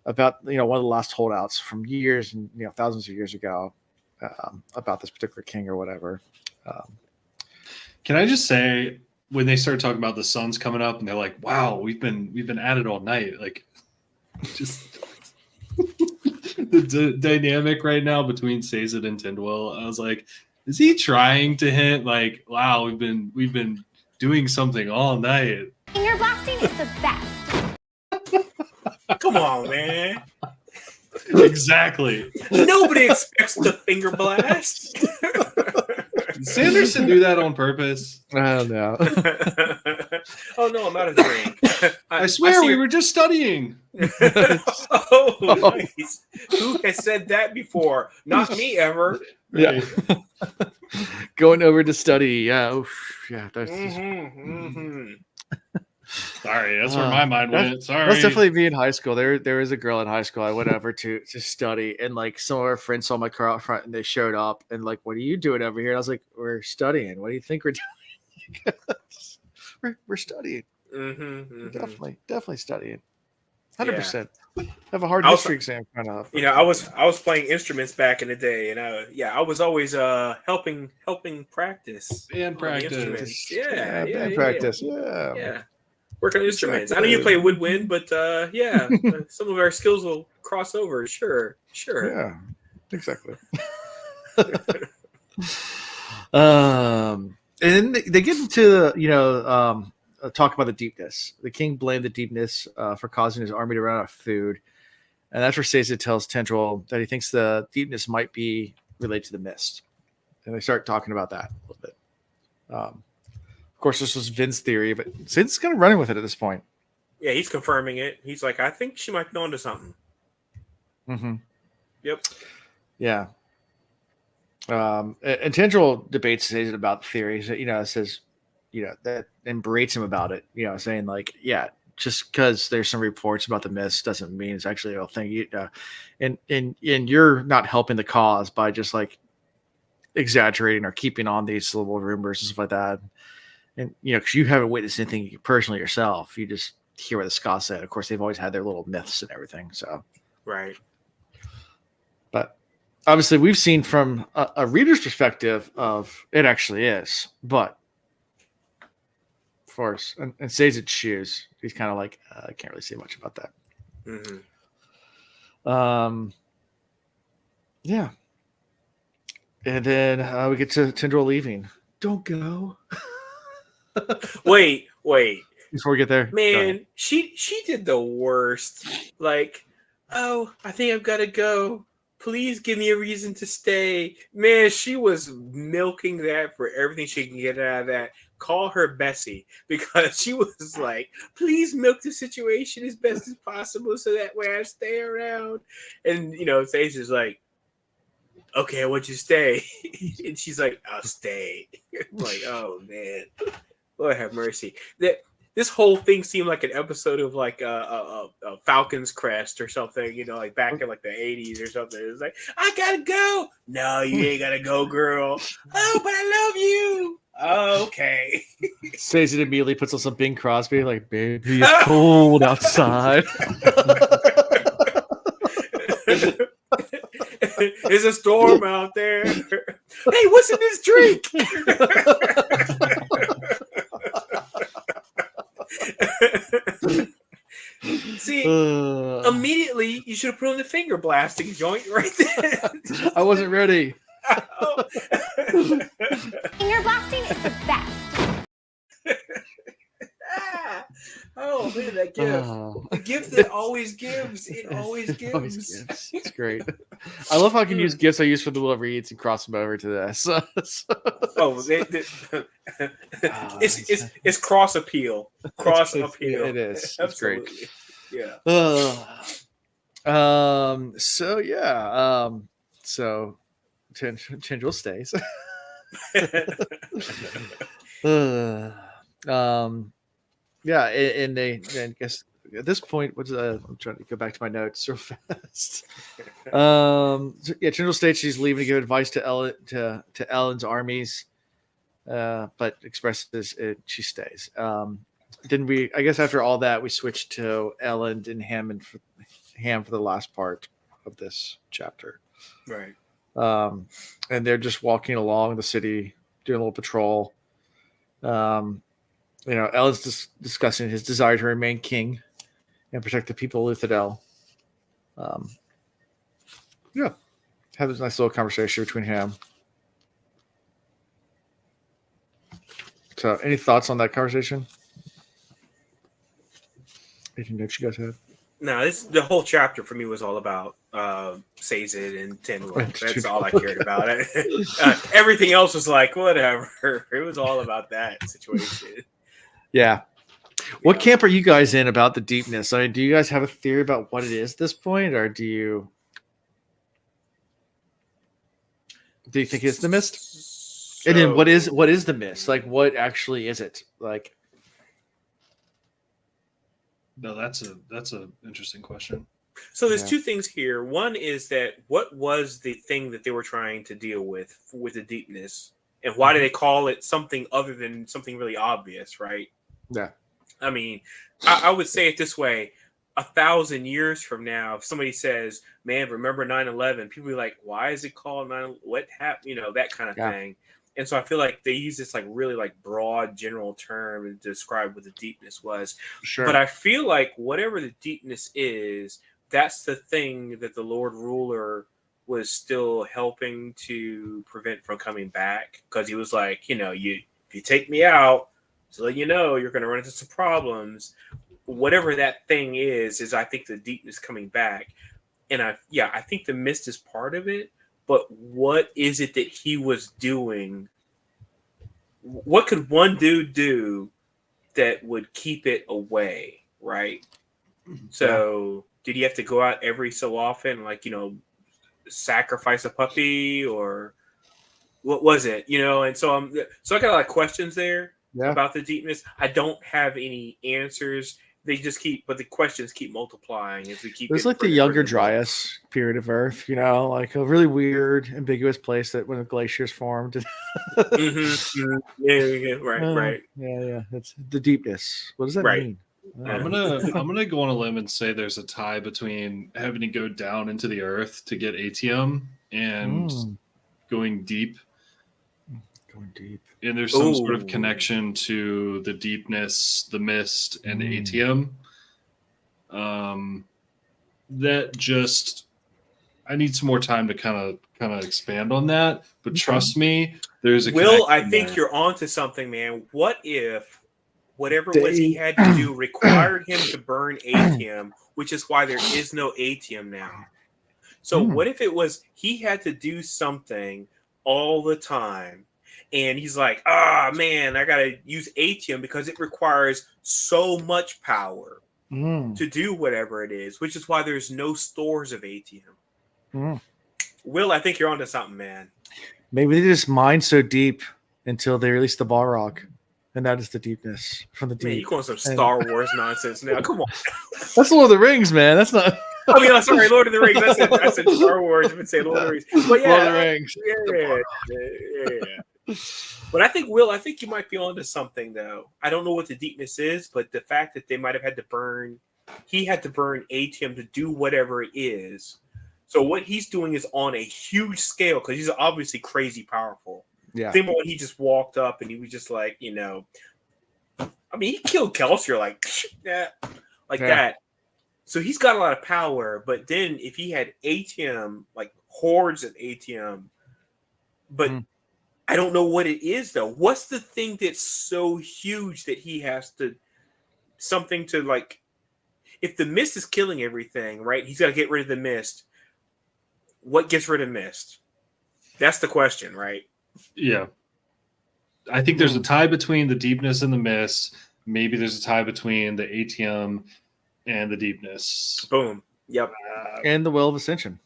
about one of the last holdouts from years and thousands of years ago about this particular king or whatever. Can I just say, when they start talking about the sun's coming up, and they're like, "Wow, we've been at it all night," like just the dynamic right now between Sazed and Tindwyl. I was like, is he trying to hint like, "Wow, we've been doing something all night"? Finger blasting is the best. Come on, man. Exactly. Nobody expects the finger blast. Did Sanderson do that on purpose? I don't know. Oh no, I'm out of drink. I swear we were just studying. Oh, nice. Who has said that before? Not me ever. Yeah. Going over to study. Yeah. Oof. Yeah. That's Sorry, that's where my mind went. Sorry. That's definitely me in high school. There is a girl in high school I went over to study, and like some of our friends saw my car out front and they showed up and like, what are you doing over here? And I was like, we're studying. What do you think we're doing? we're studying. Definitely studying. 100%. Have a hard history exam kind of. I was playing instruments back in the day, and I was always helping practice and practice. Practice. Yeah. Work on instruments. I know you play woodwind, but some of our skills will cross over. Sure. Yeah, exactly. And then they get into talk about the deepness. The king blamed the deepness for causing his army to run out of food, and that's where Sazed tells Tendril that he thinks the deepness might be related to the mist, and they start talking about that a little bit. Of course, this was Vin's theory, but Sid's kind of running with it at this point. Yeah, he's confirming it. He's like, I think she might be onto something. Mm-hmm. Yep. Yeah. And Tendril debates Sazed about the theory. Says, that and berates him about it. Saying like, yeah, just because there's some reports about the mist doesn't mean it's actually a real thing. And you're not helping the cause by just like exaggerating or keeping on these little rumors and stuff like that. And because you haven't witnessed anything personally yourself, you just hear what the Scots said. Of course, they've always had their little myths and everything. So, right. But obviously, we've seen from a reader's perspective of it actually is. But of course, and Sazed's shoes, he's kind of like, I can't really say much about that. Mm-hmm. Yeah. And then we get to Tendril leaving. Don't go. Wait. Before we get there, man, she did the worst. Like, oh, I think I've got to go. Please give me a reason to stay. Man, she was milking that for everything she can get out of that. Call her Bessie, because she was like, please milk the situation as best as possible so that way I stay around. And Sage is like, okay, I want you to stay. And she's like, I'll stay. I'm like, oh man, Lord have mercy. The this whole thing seemed like an episode of like a Falcon's Crest or something, you know, like back in like the 80s or something. It's like, I gotta go. No, you ain't gotta go, girl. Oh, but I love you. Oh, okay. Says it immediately, puts on some Bing Crosby, like, baby, it's cold outside. There's a storm out there. Hey, what's in this drink? See, immediately you should have put on the finger blasting joint right there. I wasn't ready. Finger blasting is the best. Oh man, that gift. The gift that always gives. It always gives. It's great. I love how I can use gifts I use for the Will Reads and cross them over to this. It's cross appeal. Cross appeal. It is. It's great. Yeah. So yeah. So Tindril stays. Yeah, and they I guess at this point, I'm trying to go back to my notes so fast. Tindril states she's leaving to give advice to Ellen's armies, but expresses she stays. Didn't we? I guess after all that, we switched to Ellen and Ham for the last part of this chapter, right? And they're just walking along the city, doing a little patrol. Ellen's discussing his desire to remain king and protect the people of Luthadel. Have this nice little conversation between him. So, any thoughts on that conversation? Anything that you guys had? No, the whole chapter for me was all about Sazed and Tindril. That's all I cared about. Everything else was like, whatever. It was all about that situation. Yeah. What camp are you guys in about the deepness? I mean, do you guys have a theory about what it is at this point, or do you think it's the mist? And then what is the mist? Like, what actually is it? Like, no, that's a interesting question. So there's two things here. One is that what was the thing that they were trying to deal with the deepness, and why do they call it something other than something really obvious, right? Yeah. I mean, I would say it this way: 1,000 years from now, if somebody says, "Man, remember 9/11?" people be like, "Why is it called 9? What happened?" You know, that kind of thing. And so I feel like they use this like really like broad general term to describe what the deepness was. Sure. But I feel like whatever the deepness is, that's the thing that the Lord Ruler was still helping to prevent from coming back, because he was like, if you take me out, so that you're going to run into some problems. Whatever that thing is I think the deepness coming back. And I think the mist is part of it. But what is it that he was doing? What could one dude do that would keep it away, right? So did he have to go out every so often, like, sacrifice a puppy, or what was it? And so I got a lot of questions there about the deepness. I don't have any answers. They just but the questions keep multiplying as we keep. It's like the younger Dryas period of Earth, like a really weird, ambiguous place that when the glaciers formed. Yeah, right. Yeah. It's the deepness. What does that mean? I'm gonna go on a limb and say there's a tie between having to go down into the earth to get ATM and going deep. And there's some sort of connection to the deepness, the mist, and the ATM. That just, I need some more time to kind of expand on that. But trust me, there's a Will. I think you're onto something, man. What if whatever it was he had to do required him to burn ATM, which is why there is no ATM now. So what if it was he had to do something all the time? And he's like, man, I got to use ATM because it requires so much power to do whatever it is, which is why there's no stores of ATM. Will, I think you're onto something, man. Maybe they just mine so deep until they release the Balrog. and that is the deepness from the deep. Man, you going some Star Wars nonsense now? Come on. That's Lord of the Rings, man. That's not. I mean, I'm sorry, Lord of the Rings. I said Star Wars. I've been saying Lord of the Rings. But yeah, Lord of the Rings. Yeah. But I think, Will, you might be onto something, though. I don't know what the deepness is, but the fact that they might have had to burn, he had to burn atium to do whatever it is. So what he's doing is on a huge scale because he's obviously crazy powerful. Yeah. Think about when he just walked up and he was just like, I mean, he killed Kelsier like that. So he's got a lot of power, but then if he had atium, like hordes of atium, but I don't know what it is though. What's the thing that's so huge that he has to something to like? If the mist is killing everything, right? He's got to get rid of the mist. What gets rid of mist? That's the question, right? Yeah. I think there's a tie between the deepness and the mist. Maybe there's a tie between the atium and the deepness. Boom. Yep. And the Well of Ascension.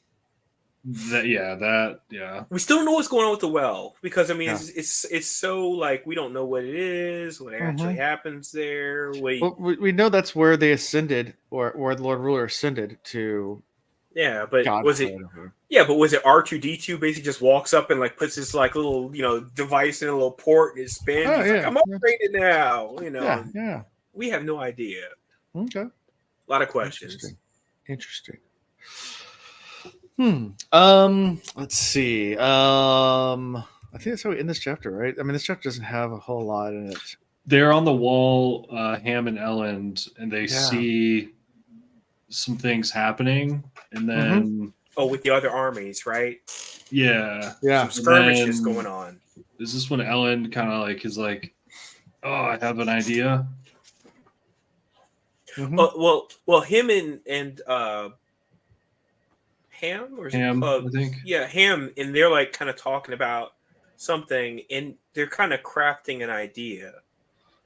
Yeah. We still don't know what's going on with the well because I mean it's so like we don't know what it is, what actually happens there. We know that's where they ascended, or where the Lord Ruler ascended to. Yeah, but God was it? Yeah, but was it R2D2 basically just walks up and like puts his like little device in a little port and it spins? Oh, like, I'm upgraded now. Yeah. We have no idea. Okay. A lot of questions. Interesting. Let's see. I think that's how we end this chapter, right? I mean, this chapter doesn't have a whole lot in it. They're on the wall, Ham and Ellen, and they see some things happening, and then with the other armies, right? Yeah. Some skirmishes going on. Is this when Ellen kind of like is like, oh, I have an idea? Well, him and Ham or Ham, I think. Yeah, Ham, and they're like kind of talking about something, and they're kind of crafting an idea.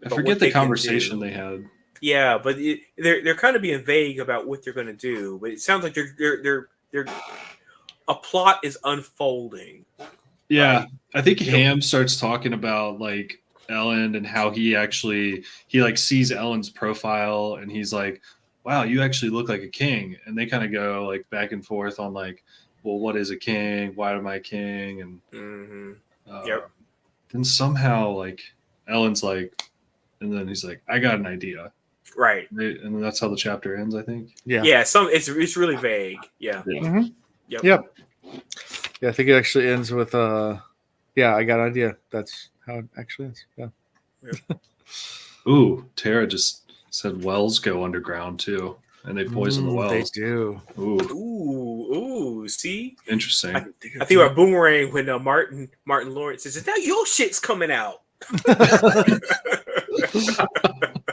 I forget the conversation they had. Yeah, but they're kind of being vague about what they're going to do. But it sounds like they're a plot is unfolding. Yeah, right? I think Ham starts talking about like Ellen and how he like sees Ellen's profile and he's like, wow, you actually look like a king. And they kind of go like back and forth on like, well, what is a king? Why am I a king? And then somehow like Ellen's like, and then he's like, I got an idea. Right. And that's how the chapter ends, I think. Yeah. Yeah. It's really vague. Yeah. Yep. Yeah. I think it actually ends with, I got an idea. That's how it actually ends. Yeah. Ooh, Tara just said wells go underground too, and they poison the wells. They do. Ooh. See, interesting. I think about Boomerang when Martin Lawrence says, "Now your shit's coming out."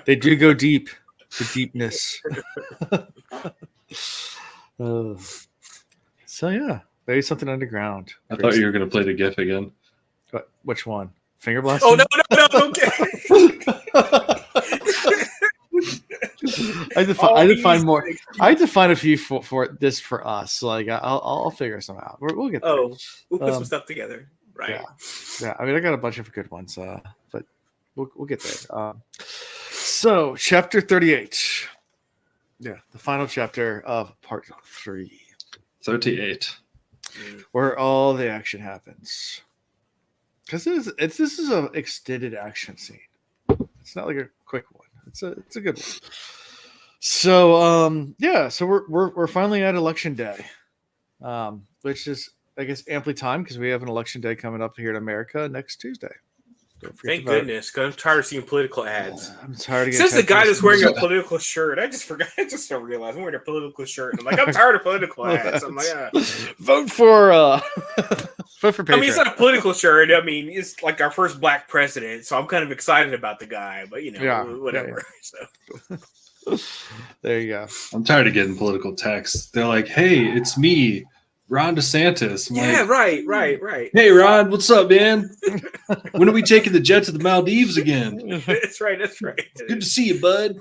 They do go deep. The deepness. So yeah, maybe something underground. I thought you were going to play the GIF again. Which one? Finger blasting? Oh no! Okay. I had to find more. I had to find a few for this for us. Like I'll figure some out. We'll get there. Oh, we'll put some stuff together, right? Yeah. I mean, I got a bunch of good ones, but we'll get there. So, chapter 38. Yeah, the final chapter of part 3. 38. Where all the action happens. Because this is an extended action scene. It's not like a quick one. It's a good one. So so we're finally at election day, which is I guess amply timed because we have an election day coming up here in America next Tuesday. Thank goodness, because I'm tired of seeing political ads. I'm tired of Since the guy that's wearing a political shirt, I just forgot. I just don't realize I'm wearing a political shirt. I'm like, I'm tired of political ads. I'm like, vote for Patriot. I mean, it's not a political shirt. I mean, it's like our first black president, so I'm kind of excited about the guy. But whatever. Yeah. So there you go. I'm tired of getting political texts. They're like, "Hey, it's me, Ron DeSantis." I'm like, right. Hey, Ron, what's up, man? When are we taking the jet to the Maldives again? That's right. Good to see you, bud.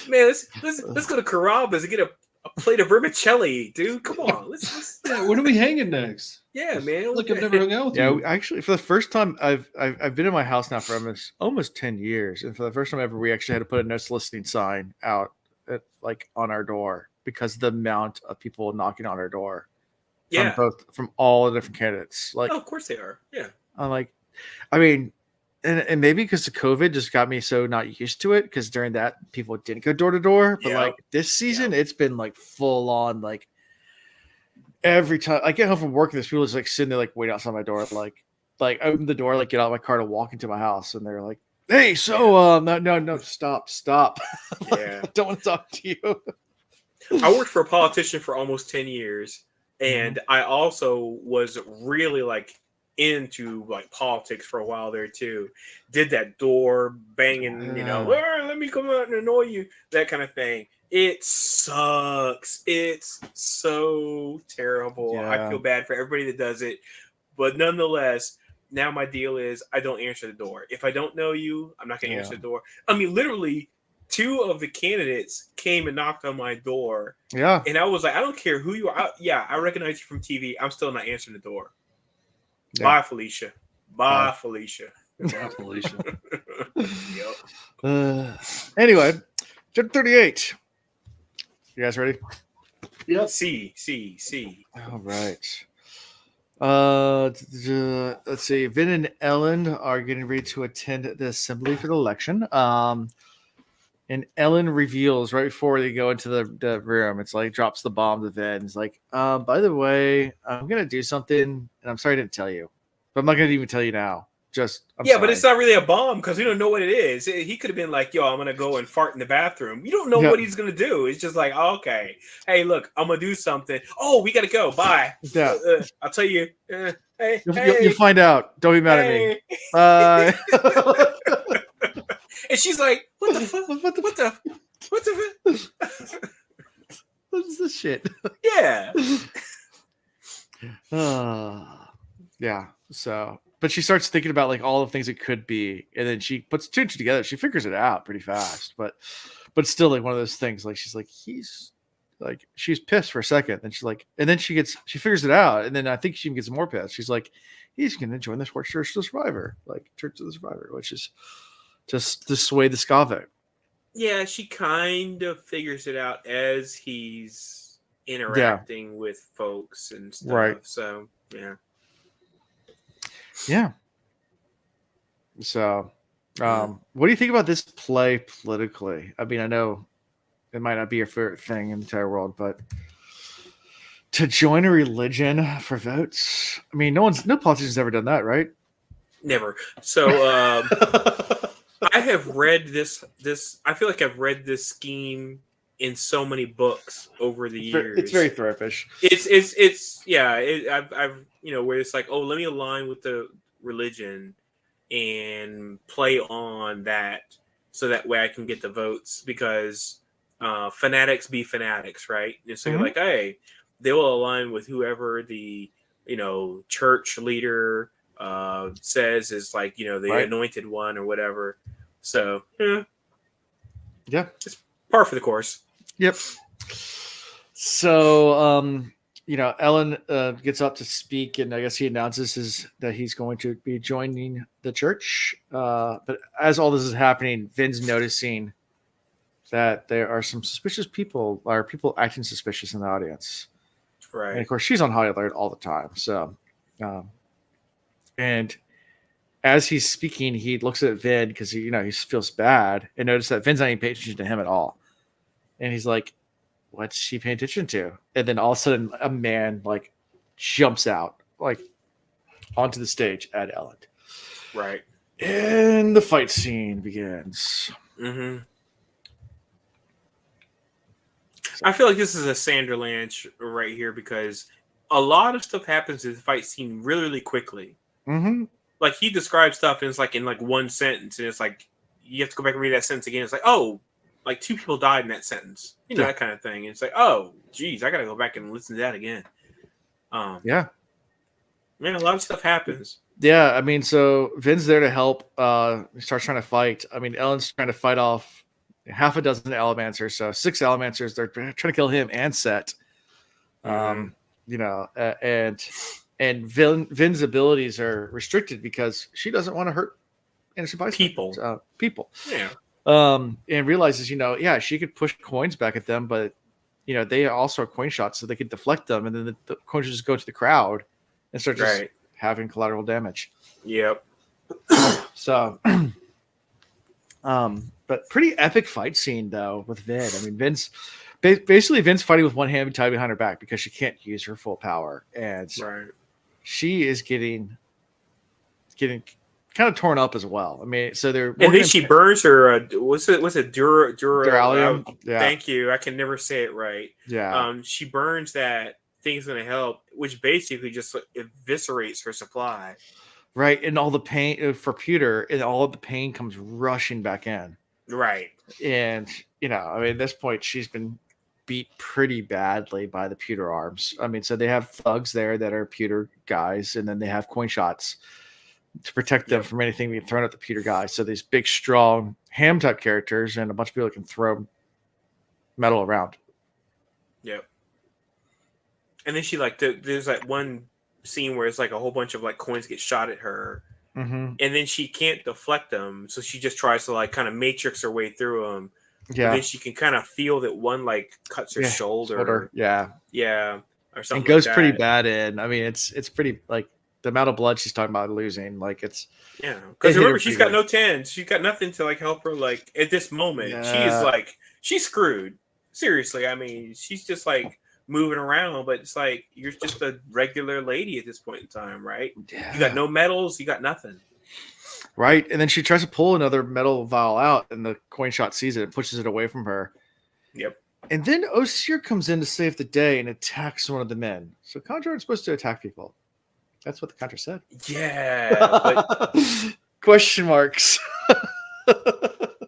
Man, let's go to Carrabba's and get a plate of vermicelli, dude. Come on, let's when are we hanging next? Yeah, man. Look, I've never hung out with Yeah, you. actually, for the first time, I've been in my house now for almost 10 years, and for the first time ever, we actually had to put a no soliciting sign out on our door because of the amount of people knocking on our door Yeah. from all the different candidates. Like, Oh, of course they are. Yeah. I'm like, I mean, and maybe because of COVID just got me so not used to it because during that people didn't go door to door, but Yep. like this season, it's been like full on like. Every time I get home from work, there's people just like sitting there, like waiting outside my door, like open the door, like get out of my car to walk into my house, and they're like, "Hey, so no, stop. Yeah, I don't want to talk to you." I worked for a politician for almost 10 years, and I also was really like into like politics for a while there too. Did that door banging, let me come out and annoy you, that kind of thing. It sucks. It's so terrible. Yeah. I feel bad for everybody that does it, but nonetheless, now my deal is I don't answer the door. If I don't know you, I'm not going to answer the door. I mean, literally, 2 of the candidates came and knocked on my door. Yeah. And I was like, I don't care who you are. I recognize you from TV. I'm still not answering the door. Yeah. Bye, Felicia. Bye, Felicia. Bye, Felicia. Yep. Anyway, chapter 38. You guys ready? Yep. C. All right. Let's see. Vin and Ellen are getting ready to attend the assembly for the election. And Ellen reveals right before they go into the room, it's like drops the bomb to Vin. It's like, by the way, I'm gonna do something, and I'm sorry I didn't tell you, but I'm not gonna even tell you now. I'm but sorry. it's not really a bomb because we don't know what it is. He could have been like, "Yo, I'm gonna go and fart in the bathroom." You don't know what he's gonna do. It's just like, oh, okay, hey, look, I'm gonna do something. Oh, we gotta go. Bye. Yeah. I'll tell you. Hey, you'll find out. Don't be mad at me. Bye. And she's like, "What the fuck? What the? What is this shit?" Yeah. Yeah. So, but she starts thinking about like all the things it could be, and then she puts 2 and 2 together. She figures it out pretty fast, but still like one of those things. Like she's pissed for a second, and she's like, and then she figures it out, and then I think she even gets more pissed. She's like, he's going to join the Church of the Survivor, like Church of the Survivor, which is just to sway the ska vote. Yeah, she kind of figures it out as he's interacting with folks and stuff. Right. So, yeah. Yeah. So, what do you think about this play politically? I mean, I know it might not be your favorite thing in the entire world, but to join a religion for votes, I mean, no politician's ever done that, right? Never. So, I have read this. I feel like I've read this scheme in so many books over the years. It's very threepish. I've where it's like, oh, let me align with the religion and play on that so that way I can get the votes because fanatics be fanatics, right? And so you're like, hey, they will align with whoever the church leader says is like the anointed one or whatever. So yeah, it's par for the course. Yep. So Ellen gets up to speak, and I guess he announces that he's going to be joining the church. But as all this is happening, Vin's noticing that there are some suspicious people, or people acting suspicious in the audience. Right. And of course, she's on high alert all the time. So, and as he's speaking, he looks at Vin because he feels bad and notices that Vin's not even paying attention to him at all. And he's like, what's she paying attention to? And then all of a sudden, a man like jumps out like onto the stage at Ellen. Right. And the fight scene begins. Mm-hmm. I feel like this is a Sanderland right here because a lot of stuff happens in the fight scene really, really quickly. Mm-hmm. Like he describes stuff and it's like in like one sentence, and it's like you have to go back and read that sentence again. It's like, oh, like 2 people died in that sentence, that kind of thing. And it's like, oh, geez, I gotta go back and listen to that again. Yeah, man, a lot of stuff happens. Yeah, I mean, so Vin's there to help. He starts trying to fight. I mean, Ellen's trying to fight off half a dozen Allomancers, so 6 Allomancers. They're trying to kill him and Set. And And Vin's abilities are restricted because she doesn't want to hurt innocent bystanders, people. Yeah. And realizes, she could push coins back at them, but they also are coin shots, so they could deflect them, and then the coins just go to the crowd and start just having collateral damage. Yep. So, but pretty epic fight scene though with Vin. I mean, Vin's fighting with one hand tied behind her back because she can't use her full power, and she is getting kind of torn up as well. I mean, so they're and then she burns her. What's it? Duralium? Yeah. Thank you. I can never say it right. Yeah. She burns that. Thing's going to help, which basically just eviscerates her supply. Right, and all the pain for pewter, and all of the pain comes rushing back in. Right, and at this point, she's been beat pretty badly by the pewter arms. I mean, so they have thugs there that are pewter guys, and then they have coin shots to protect them from anything being thrown at the pewter guys. So these big, strong ham type characters and a bunch of people that can throw metal around. Yep. And then she there's one scene where it's like a whole bunch of coins get shot at her, and then she can't deflect them, so she just tries to kind of matrix her way through them. Yeah. And then she can kind of feel that one cuts her shoulder. Yeah. Or something. It goes pretty bad in. I mean, it's pretty the amount of blood she's talking about losing. Because remember she's got no tens. She's got nothing to help her. At this moment, she is she's screwed. Seriously, I mean, she's just moving around, but it's you're just a regular lady at this point in time, right? Yeah. You got no medals, you got nothing. Right. And then she tries to pull another metal vial out, and the coin shot sees it and pushes it away from her. Yep. And then Osir comes in to save the day and attacks one of the men. So Contra is supposed to attack people. That's what the Contra said. Yeah. But... Question marks.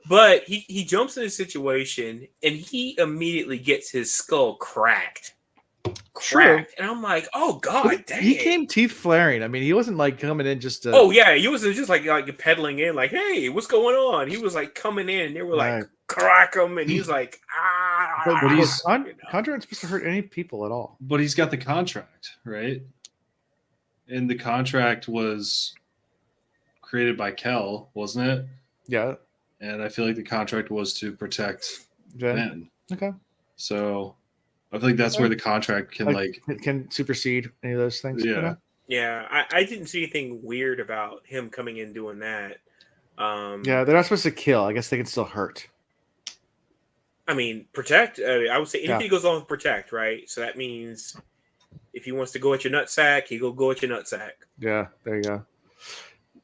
But he jumps in a situation and he immediately gets his skull cracked. And I'm like, oh god, dang. He came teeth flaring. I mean, he wasn't coming in just to... Oh yeah, he wasn't just peddling in hey, what's going on? He was coming in and they were crack him, and he's like, ah. But he's Contra isn't supposed to hurt any people at all. But he's got the contract, right? And the contract was created by Kel, wasn't it? Yeah. And I feel like the contract was to protect Ben. Okay. So I feel like that's where the contract can can supersede any of those things. Yeah. Yeah. I didn't see anything weird about him coming in doing that. Yeah, they're not supposed to kill. I guess they can still hurt. I mean, protect. I would say anything goes on with protect, right? So that means if he wants to go at your nutsack, he go at your nutsack. Yeah, there you go.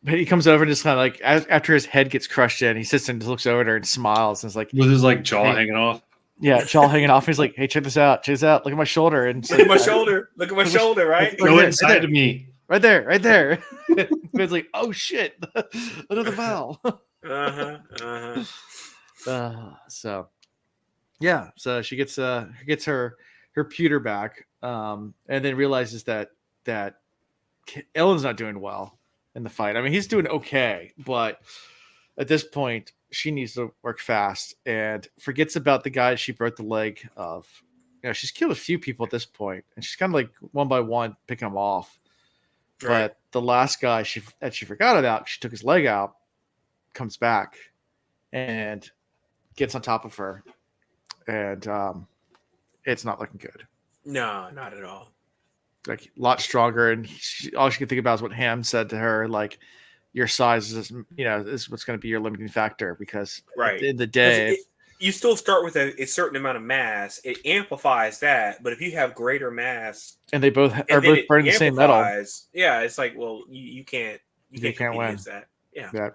But he comes over and just kind of after his head gets crushed in, he sits and just looks over at her and smiles and is like, with his jaw hanging off. Yeah, jaw hanging off. He's like, hey, check this out. Look at my shoulder. And look at my shoulder. Look at my shoulder, right? Go inside of me. Right there. Ben's like, oh shit, another foul. So yeah, so she gets her pewter back, and then realizes that Ellen's not doing well in the fight. I mean, he's doing okay, but at this point, she needs to work fast and forgets about the guy she broke the leg of. She's killed a few people at this point, and she's kind of one by one picking them off. Right. But the last guy she forgot about, she took his leg out, comes back, and gets on top of her, and it's not looking good. No, not at all. A lot stronger, and all she can think about is what Ham said to her, your size is what's going to be your limiting factor, because at the end of the day, you still start with a certain amount of mass. It amplifies that, but if you have greater mass, and they both are both burning the same metal, yeah, it's you can't win that. Yeah.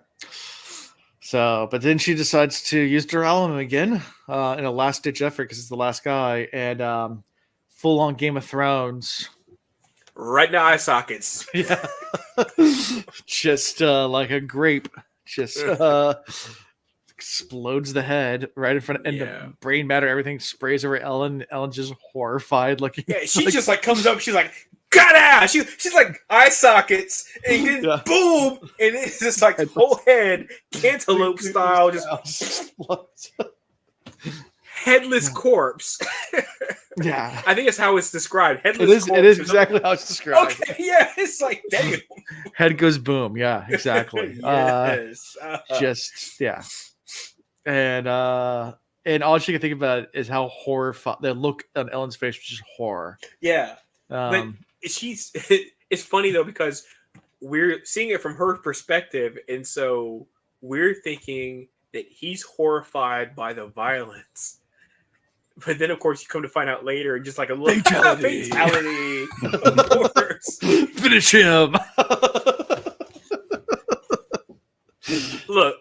So, but then she decides to use Duralium again in a last ditch effort because it's the last guy, and full on Game of Thrones. Right now, eye sockets. Yeah, just like a grape, just explodes the head right in front, and the brain matter, everything sprays over Ellen. Ellen's just horrified looking. Yeah, she just comes up. She's like, "Got out!" She's like eye sockets, and then boom, and it's just whole head cantaloupe style, just explodes. headless corpse. Yeah, I think it's how it's described. it Headless is. corpse. It is exactly how it's described. Okay, yeah, it's like damn. Head goes boom. Yeah, exactly. Yes. Just and all she can think about is how horrified the look on Ellen's face was just horror. Yeah. But Um, she's it's funny though because we're seeing it from her perspective, and so we're thinking that he's horrified by the violence. But then, of course, you come to find out later, just like a little Fatality. fatality. Of course. finish him. Look,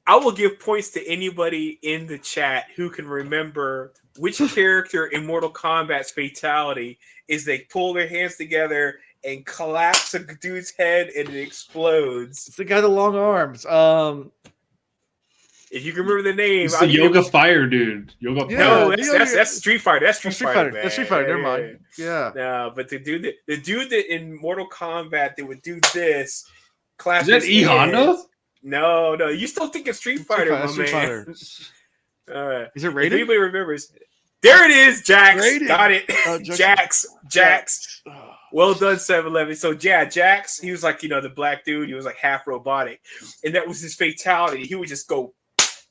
I will give points to anybody in the chat who can remember which character in Mortal Kombat's fatality is they pull their hands together and collapse a dude's head and it explodes. It's the guy with the long arms. If you can remember the name, It's the Yoga Fire dude. Yoga Yeah. No, Fire. that's Street Fighter. That's Street Fighter. Man. That's Street Fighter. Never mind. Yeah. No, but the dude that in Mortal Kombat that would do this, clap Is that his E Honda? hands. No, you still think it's Street Fighter, my Street man. Fighter. All right. Is it If rated? anybody remembers, there it is, Jax. Rated. Got it. Oh, Jax. Well done, 7-Eleven. So yeah, Jax, he was like, the black dude, he was like half robotic. And that was his fatality. He would just go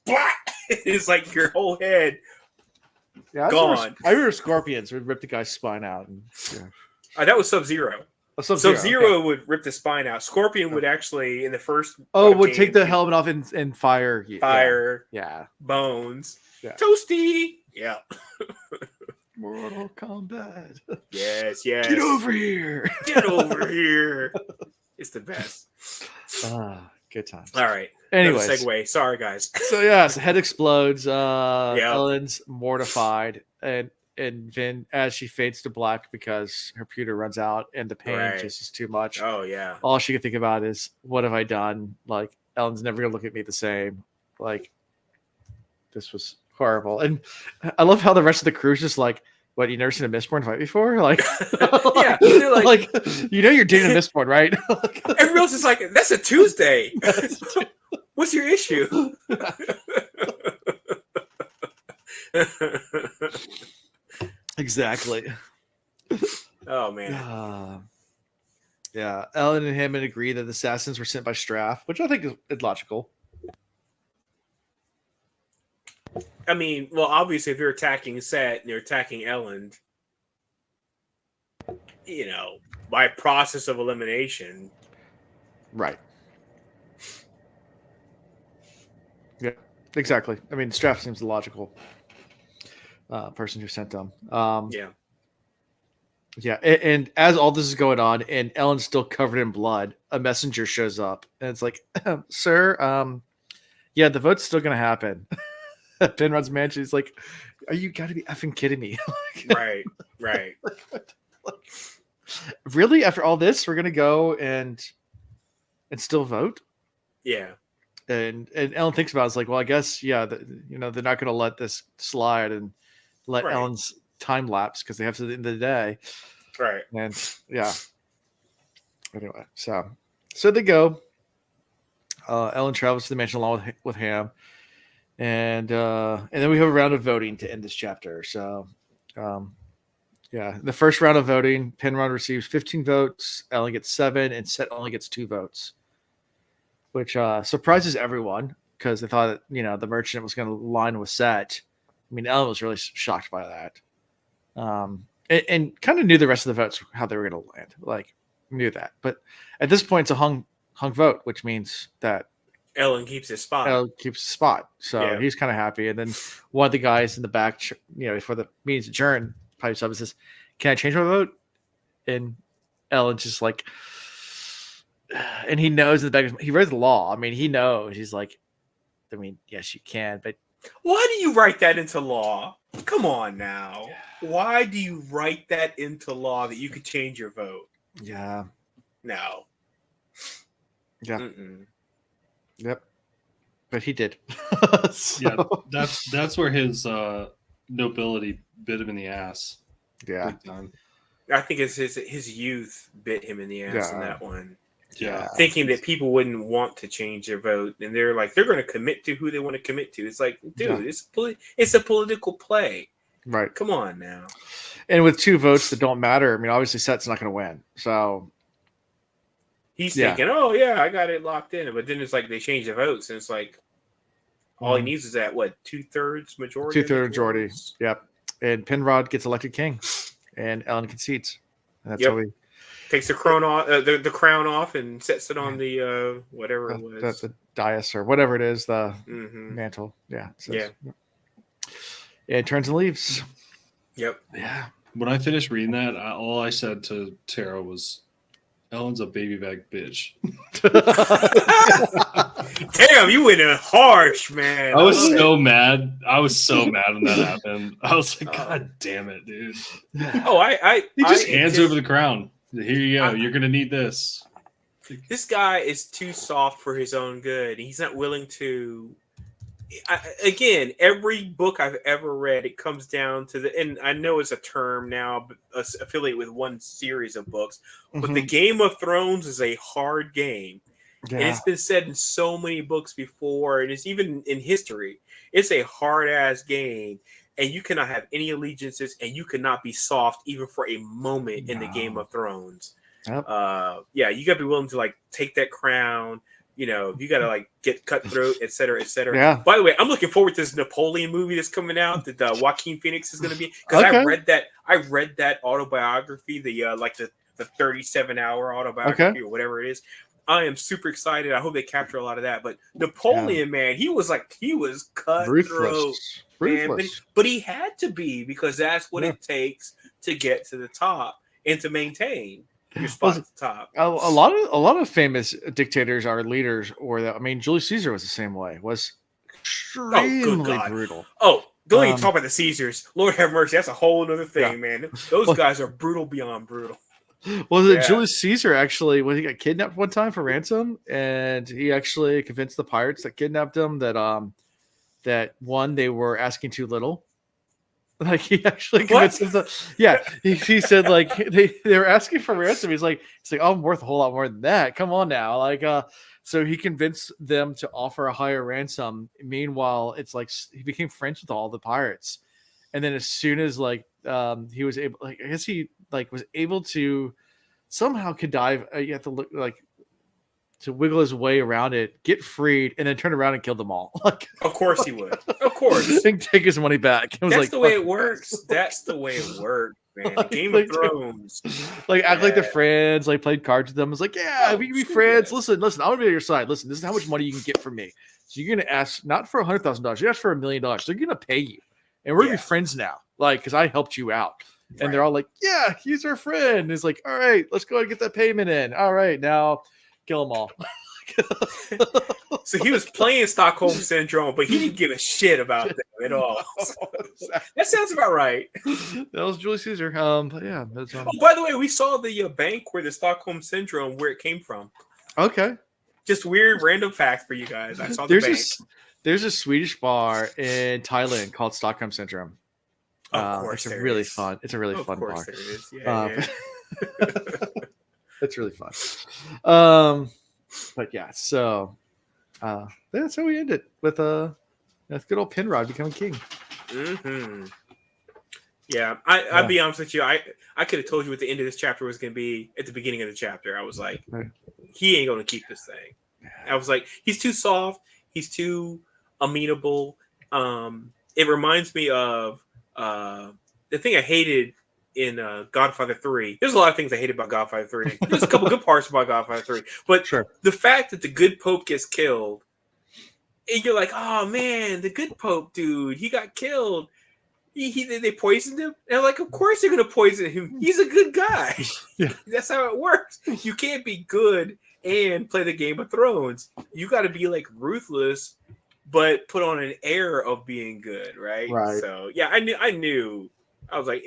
black. It's like your whole head gone. I remember Scorpions would rip the guy's spine out. And, That was Sub-Zero. Oh, Sub-Zero okay. would rip the spine out. Scorpion would actually, in the first would game, take the helmet off and fire. fire Yeah. bones. Yeah. Toasty. Yeah. Mortal Kombat. Yes. Get over here. Get over here. It's the best. Good times. All right. Anyways. Another segue. Sorry, guys. So his head explodes. Ellen's mortified, and Vin as she fades to black because her pewter runs out and the pain just is too much. Oh yeah. All she can think about is, what have I done? Like, Ellen's never gonna look at me the same. Like, this was horrible. And I love how the rest of the crew's just like, what, you never seen a Mistborn fight before? Like, Yeah, they're like you're dating a Mistborn, right? everyone else is like, that's a Tuesday. What's your issue? Exactly. Oh man. Yeah, Ellen and Hammond agree that the assassins were sent by Straff, which I think is logical. I mean, well, obviously, if you're attacking Set and you're attacking Ellen, by process of elimination. Right. Yeah, exactly. I mean, Straff seems the logical person who sent them. Yeah, and as all this is going on, and Ellen's still covered in blood, a messenger shows up, and it's like, "Sir, yeah, the vote's still gonna happen." Penrod's mansion is like, "Are you gotta be effing kidding me?" Right. Really? After all this, we're gonna go and still vote? Yeah. And Ellen thinks about it. It's like, well, I guess, they're not gonna let this slide and let Ellen's time lapse because they have to at the end of the day. Right. And anyway, so they go. Ellen travels to the mansion along with Ham, and then we have a round of voting to end this chapter. So the first round of voting, Penrod receives 15 votes, Ellen gets 7, and Set only gets 2 votes, which surprises everyone because they thought that the merchant was going to line with Set. I mean, Ellen was really shocked by that. And kind of knew the rest of the votes, how they were going to land. Like, knew that. But at this point, it's a hung vote, which means that Ellen keeps his spot. Ellen keeps his spot. So he's kind of happy. And then one of the guys in the back, before the meeting's adjourned, pipes up and says, "Can I change my vote?" And Ellen's just like, and he knows in the back, he read the law. I mean, he knows. He's like, I mean, yes, you can, but why do you write that into law? Come on now. Why do you write that into law that you could change your vote? Yeah. No. Yeah. Mm-mm. Yep. But he did. Yeah, that's where his nobility bit him in the ass. Yeah. Big time. I think it's his youth bit him in the ass in that one. Yeah. Thinking that people wouldn't want to change their vote, and they're going to commit to who they want to commit to. It's like, dude, it's a political play. Right. Come on now. And with 2 votes that don't matter, I mean, obviously Seth's not going to win. So he's thinking, oh yeah, I got it locked in. But then it's like they change the votes, and it's like all he needs is that 2/3 majority. 2/3 majority. Yep. And Penrod gets elected king, and Ellen concedes. And that's how we takes the crown off, the crown off, and sets it on the whatever it was, the dais or whatever it is, the mantle. Yeah. It turns and leaves. Yep. Yeah. When I finished reading that, all I said to Tara was, "Ellen's a baby bag bitch." Damn, you went in harsh, man. I was so mad. I was so mad when that happened. I was like, God damn it, dude. Oh, he just hands over the crown. Here you go. You're gonna need this. This guy is too soft for his own good. He's not willing to. Again, every book I've ever read, it comes down to and I know it's a term now, affiliated with one series of books, but the Game of Thrones is a hard game. Yeah. And it's been said in so many books before, and it's even in history. It's a hard-ass game, and you cannot have any allegiances, and you cannot be soft even for a moment in the Game of Thrones. Yep. You got to be willing to take that crown. You got to get cutthroat, et cetera, et cetera. Yeah. By the way, I'm looking forward to this Napoleon movie that's coming out that Joaquin Phoenix is going to be, because I read that autobiography, the 37-hour autobiography or whatever it is. I am super excited. I hope they capture a lot of that. But Napoleon, man, he was cutthroat, ruthless. But he had to be, because that's what it takes to get to the top and to maintain your spot at the top. A lot of famous dictators are leaders, Julius Caesar was the same way. Was extremely brutal. Oh, don't even talk about the Caesars. Lord have mercy. That's a whole other thing, man. Those guys are brutal beyond brutal. Well, Julius Caesar actually, when he got kidnapped one time for ransom, and he actually convinced the pirates that kidnapped him that they were asking too little. He actually convinced them he said they were asking for ransom. He's like, oh, I'm worth a whole lot more than that. Come on now, so he convinced them to offer a higher ransom. Meanwhile, it's he became friends with all the pirates, and then as soon as he was able, I guess he was able to somehow connive. You have to look to wiggle his way around it, get freed, and then turn around and kill them all. Of course he would. Of course, and take his money back. That's the way it works. That's the way it works, man. Game of Thrones. Act like they're friends. Played cards with them. It's we can be friends. Listen. I'm gonna be on your side. Listen, this is how much money you can get from me. So you're gonna ask not for $100,000. You ask for $1 million. They're gonna pay you, and we're gonna be friends now. Because I helped you out. And they're all like, yeah, he's our friend. And it's all right, let's go ahead and get that payment in. All right, now kill them all. So he was playing Stockholm Syndrome, but he didn't give a shit about them at all. That sounds about right. That was Julius Caesar. But yeah. That's, by the way, we saw the bank where the Stockholm Syndrome, where it came from. Okay. Just weird random fact for you guys. I saw the bank. There's a Swedish bar in Thailand called Stockholm Syndrome. Of course, it's really fun. It's a really fun bar. Of course, there is. Yeah. It's really fun. But yeah, so that's how we end it with that's good old Penrod becoming king. Mm-hmm. Yeah, I'll be honest with you. I could have told you what the end of this chapter was going to be at the beginning of the chapter. I was like, he ain't going to keep this thing. I was like, he's too soft. He's too amenable. It reminds me of the thing I hated in Godfather 3. There's a lot of things I hated about Godfather 3. There's a couple good parts about Godfather 3. But the fact that the good Pope gets killed, and you're like, oh man, the good Pope dude, he got killed. They poisoned him. And I'm like, of course they're going to poison him. He's a good guy. Yeah. That's how it works. You can't be good and play the Game of Thrones. You got to be ruthless, but put on an air of being good, right? So yeah, I knew. I was like,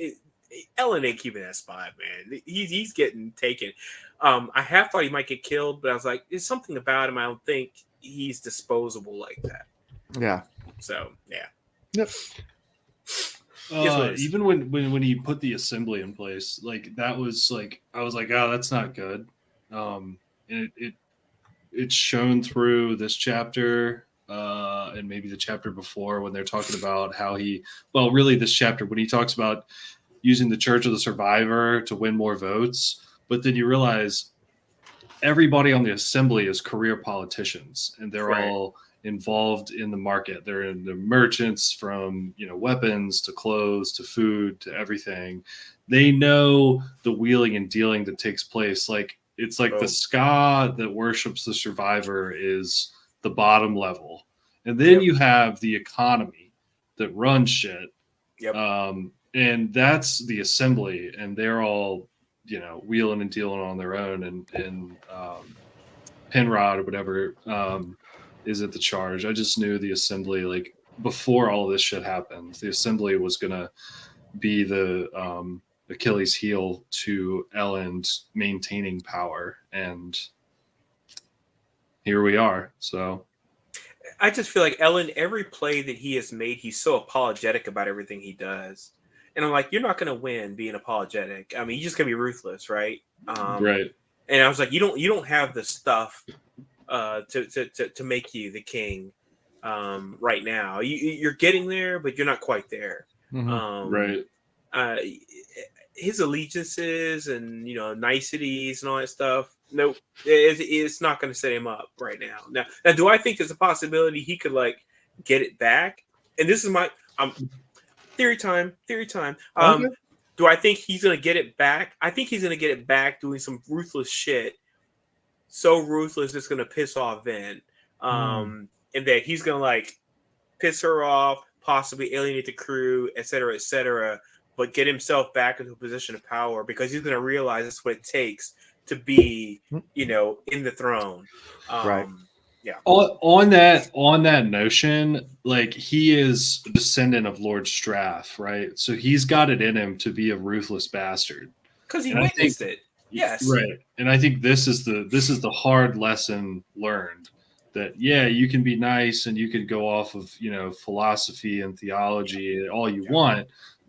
Ellen ain't keeping that spot, man. He's getting taken. I half thought he might get killed, but I was like, there's something about him. I don't think he's disposable like that. Yeah. So yeah. Yep. Even when he put the assembly in place, that was I was like, oh, that's not good. and it's shown through this chapter and maybe the chapter before when they're talking about how really this chapter when he talks about using the Church of the Survivor to win more votes. But then you realize everybody on the assembly is career politicians, and they're all involved in the market. They're in the merchants, from weapons to clothes to food to everything. They know the wheeling and dealing that takes place. Like it's like the ska that worships the survivor is the bottom level, and then you have the economy that runs shit. And that's the assembly, and they're all wheeling and dealing on their own, and Penrod or whatever is at the charge. I just knew the assembly, like before all this shit happened, the assembly was gonna be the Achilles heel to Elend's maintaining power, and here we are. So I just feel like Elend, every play that he has made, he's so apologetic about everything he does. And I'm like, you're not going to win being apologetic. I mean, you're just going to be ruthless, right? Right. And I was like, you don't have the stuff to make you the king right now. You're getting there, but you're not quite there. Right. His allegiances and niceties and all that stuff. Nope, it's not going to set him up right now. Now, do I think there's a possibility he could get it back? And this is my theory time. Okay. Do I think he's going to get it back? I think he's going to get it back doing some ruthless shit. So ruthless it's going to piss off Vin. And that he's going to piss her off, possibly alienate the crew, et cetera, but get himself back into a position of power because he's going to realize that's what it takes to be, in the throne. Right. Yeah. On that notion, he is a descendant of Lord Straff, right? So he's got it in him to be a ruthless bastard because he witnessed it. Yes. Right. And I think this is the hard lesson learned, that you can be nice and you can go off of philosophy and theology all you want,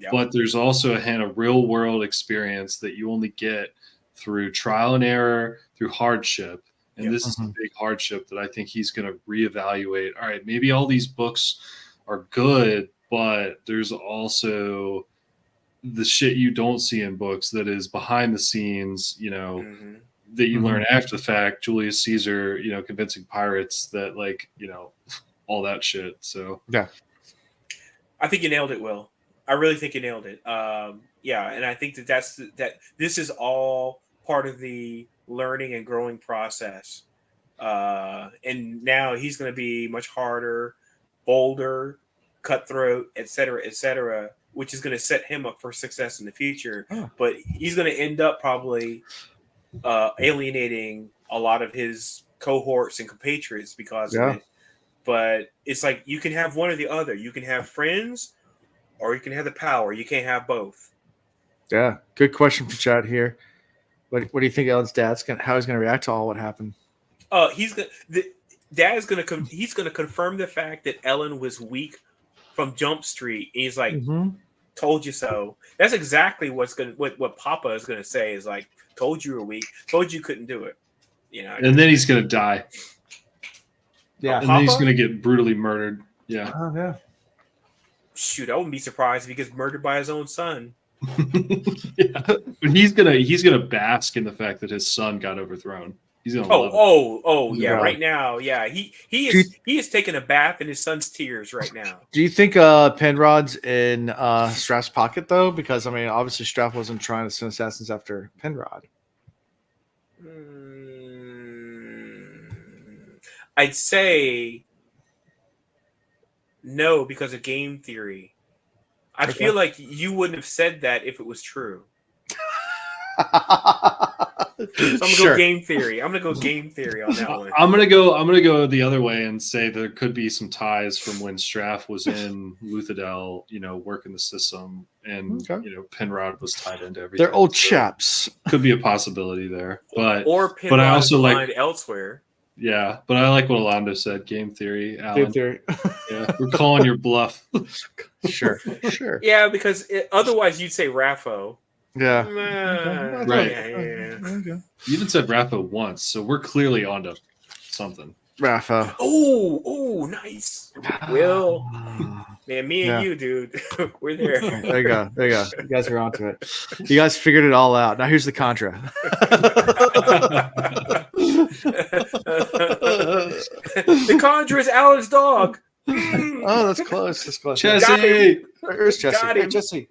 but there's also a hint of real world experience that you only get through trial and error, through hardship. And this is a big hardship that I think he's going to reevaluate. All right, maybe all these books are good, but there's also the shit you don't see in books that is behind the scenes, that you learn after the fact. Julius Caesar, convincing pirates that all that shit. So yeah, I think you nailed it, Will. I really think you nailed it. And I think that this is all part of the learning and growing process. And now he's going to be much harder, bolder, cutthroat, et cetera, which is going to set him up for success in the future. But he's going to end up probably alienating a lot of his cohorts and compatriots because of it. But it's like you can have one or the other. You can have friends or you can have the power. You can't have both. Yeah. Good question for Chad here. What do you think Elend's how he's going to react to all what happened? He's going to confirm the fact that Elend was weak from Jump Street. And he's like, told you so. That's exactly what Papa is going to say is like, told you were weak, told you couldn't do it. And then he's going to die. Yeah. And then he's going to get brutally murdered. Yeah. Oh, yeah. Shoot, I wouldn't be surprised if he gets murdered by his own son. But he's gonna bask in the fact that his son got overthrown. He's gonna yeah. Right now, yeah. He is taking a bath in his son's tears right now. Do you think Penrod's in Straff's pocket though? Because obviously Straff wasn't trying to send assassins after Penrod. I'd say no because of game theory. I feel like you wouldn't have said that if it was true. So I'm gonna go game theory. I'm gonna go game theory on that one. I'm gonna go the other way and say there could be some ties from when Straff was in Luthadel, working the system, and Penrod was tied into everything. They're old chaps. Could be a possibility there, but Penrod I also like elsewhere. Yeah, but I like what Alando said. Game theory, Alan. Game theory. Yeah, we're calling your bluff. Sure. Yeah, because otherwise you'd say Raffo. Yeah. Right. Yeah. Okay. You even said Rafa once, so we're clearly onto something. Rafa. Oh, nice. Will, man, me and Yeah. you, dude, we're there. There you go. There you go. You guys are onto it. You guys figured it all out. Now here's the contra. The Conjure is Alan's dog. Oh, that's close. That's close. Got Jesse! There's Jesse. Got Hey, him. Jesse.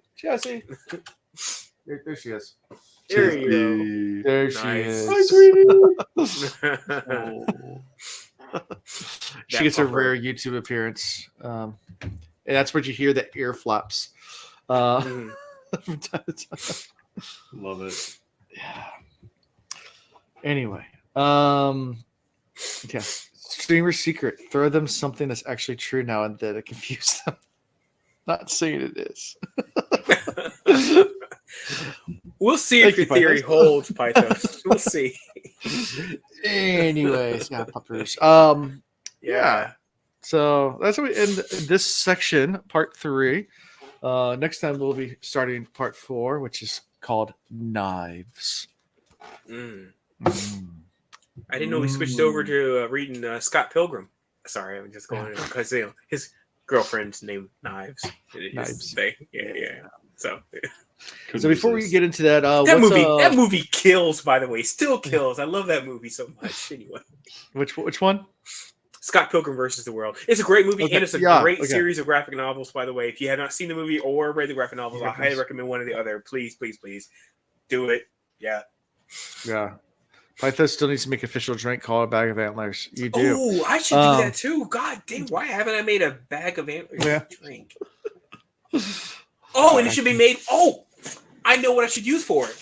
There she is. There you There Nice. she is. Hi, sweetie. go. She gets a rare YouTube appearance. And that's where you hear the ear flaps. Mm. From time to time. Love it. Yeah. Anyway. Yeah. Streamer secret. Throw them something that's actually true now and then to confuse them. Not saying it is. We'll see if your theory holds, Pythos. We'll see. Anyways, yeah, puppers. Yeah. So that's what we end this section, part 3. Next time we'll be starting part 4, which is called Knives. Mm. I didn't know we switched over to reading Scott Pilgrim. Sorry, I'm just going because his girlfriend's named Knives. Knives. Yeah. So before we get into that, that movie kills. By the way, still kills. I love that movie so much. Anyway, which one? Scott Pilgrim versus the World. It's a great movie, and it's a great series of graphic novels. By the way, if you have not seen the movie or read the graphic novels, I highly recommend one or the other. Please do it. Yeah. Pythos still needs to make an official drink called a bag of antlers. You do. Oh, I should do that too. God damn, why haven't I made a bag of antlers drink? Oh, and it should be made. Oh, I know what I should use for it.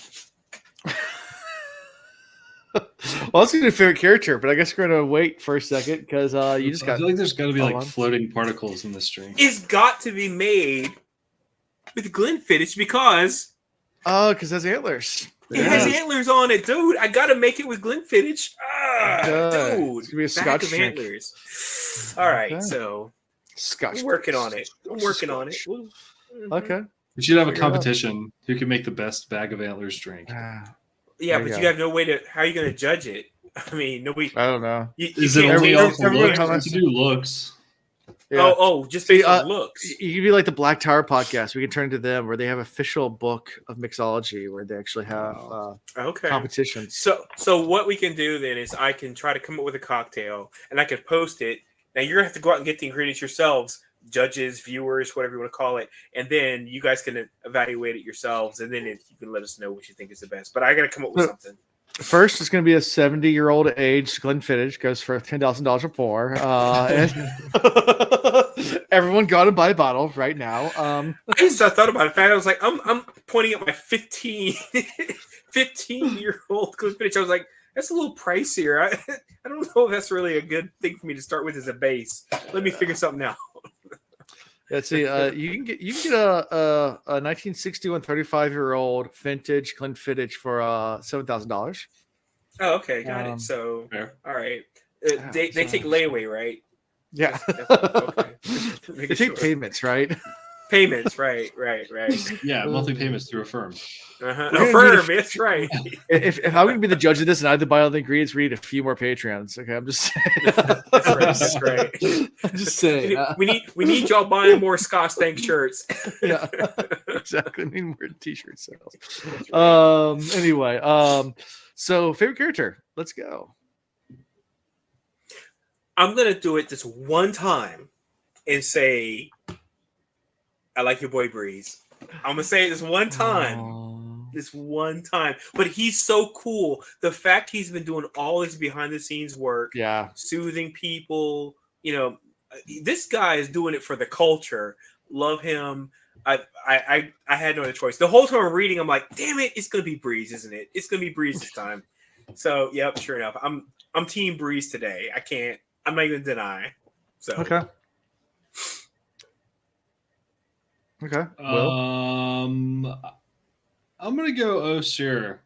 Well, I was going to do favorite character, but I guess we're going to wait for a second because you just got. I feel like there's got to be like floating particles in this drink. It's got to be made with Glenfiddich because. Oh, because it has antlers. It has antlers on it, dude. I got to make it with Glenfiddich. Dude. It's going to be a Scotch drink. Antlers. All right, so. Scotch. I'm working on it. Okay. We should have a competition. Who can make the best bag of antlers drink? Yeah, but you have no way to. How are you going to judge it? I mean, nobody. I don't know. Is it only off the looks? You do looks. Yeah. Oh, just based on looks. You could be like the Black Tower podcast. We can turn to them where they have official book of mixology where they actually have competitions. So what we can do then is I can try to come up with a cocktail and I can post it. Now you're gonna have to go out and get the ingredients yourselves, judges, viewers, whatever you want to call it, and then you guys can evaluate it yourselves, and then you can let us know what you think is the best. But I gotta come up with something. First, it's going to be a 70-year-old aged Glenfiddich, goes for $10,000 or more. And everyone got to buy a bottle right now. I thought about it. In fact, I was like, I'm pointing at my 15-year-old Glenfiddich. I was like, that's a little pricier. I don't know if that's really a good thing for me to start with as a base. Let me figure something out. Let's see. You can get a 1961 35-year-old vintage Glenfiddich for $7,000. Oh, okay, got it. So, all right, they take layaway, right? Yeah. Okay. They take payments, right? Payments, right. Yeah, monthly payments through a firm. A firm, that's right. If I'm going to be the judge of this and I have to buy all the ingredients, we need a few more Patreons. Okay, I'm just saying. That's right. I'm just saying. We need y'all buying more Scotch Tank shirts. Yeah, exactly. We need more t-shirt sales. Right. Anyway, so favorite character. Let's go. I'm gonna do it this one time and say, I like your boy Breeze. I'm gonna say it this one time. This one time. But he's so cool. The fact he's been doing all this behind the scenes work, soothing people, this guy is doing it for the culture. Love him. I had no other choice. The whole time I'm reading, I'm like, damn it, it's gonna be Breeze, isn't it? It's gonna be Breeze this time. So yep, sure enough. I'm team Breeze today. I'm not even deny. So okay. Will? I'm gonna go Osir.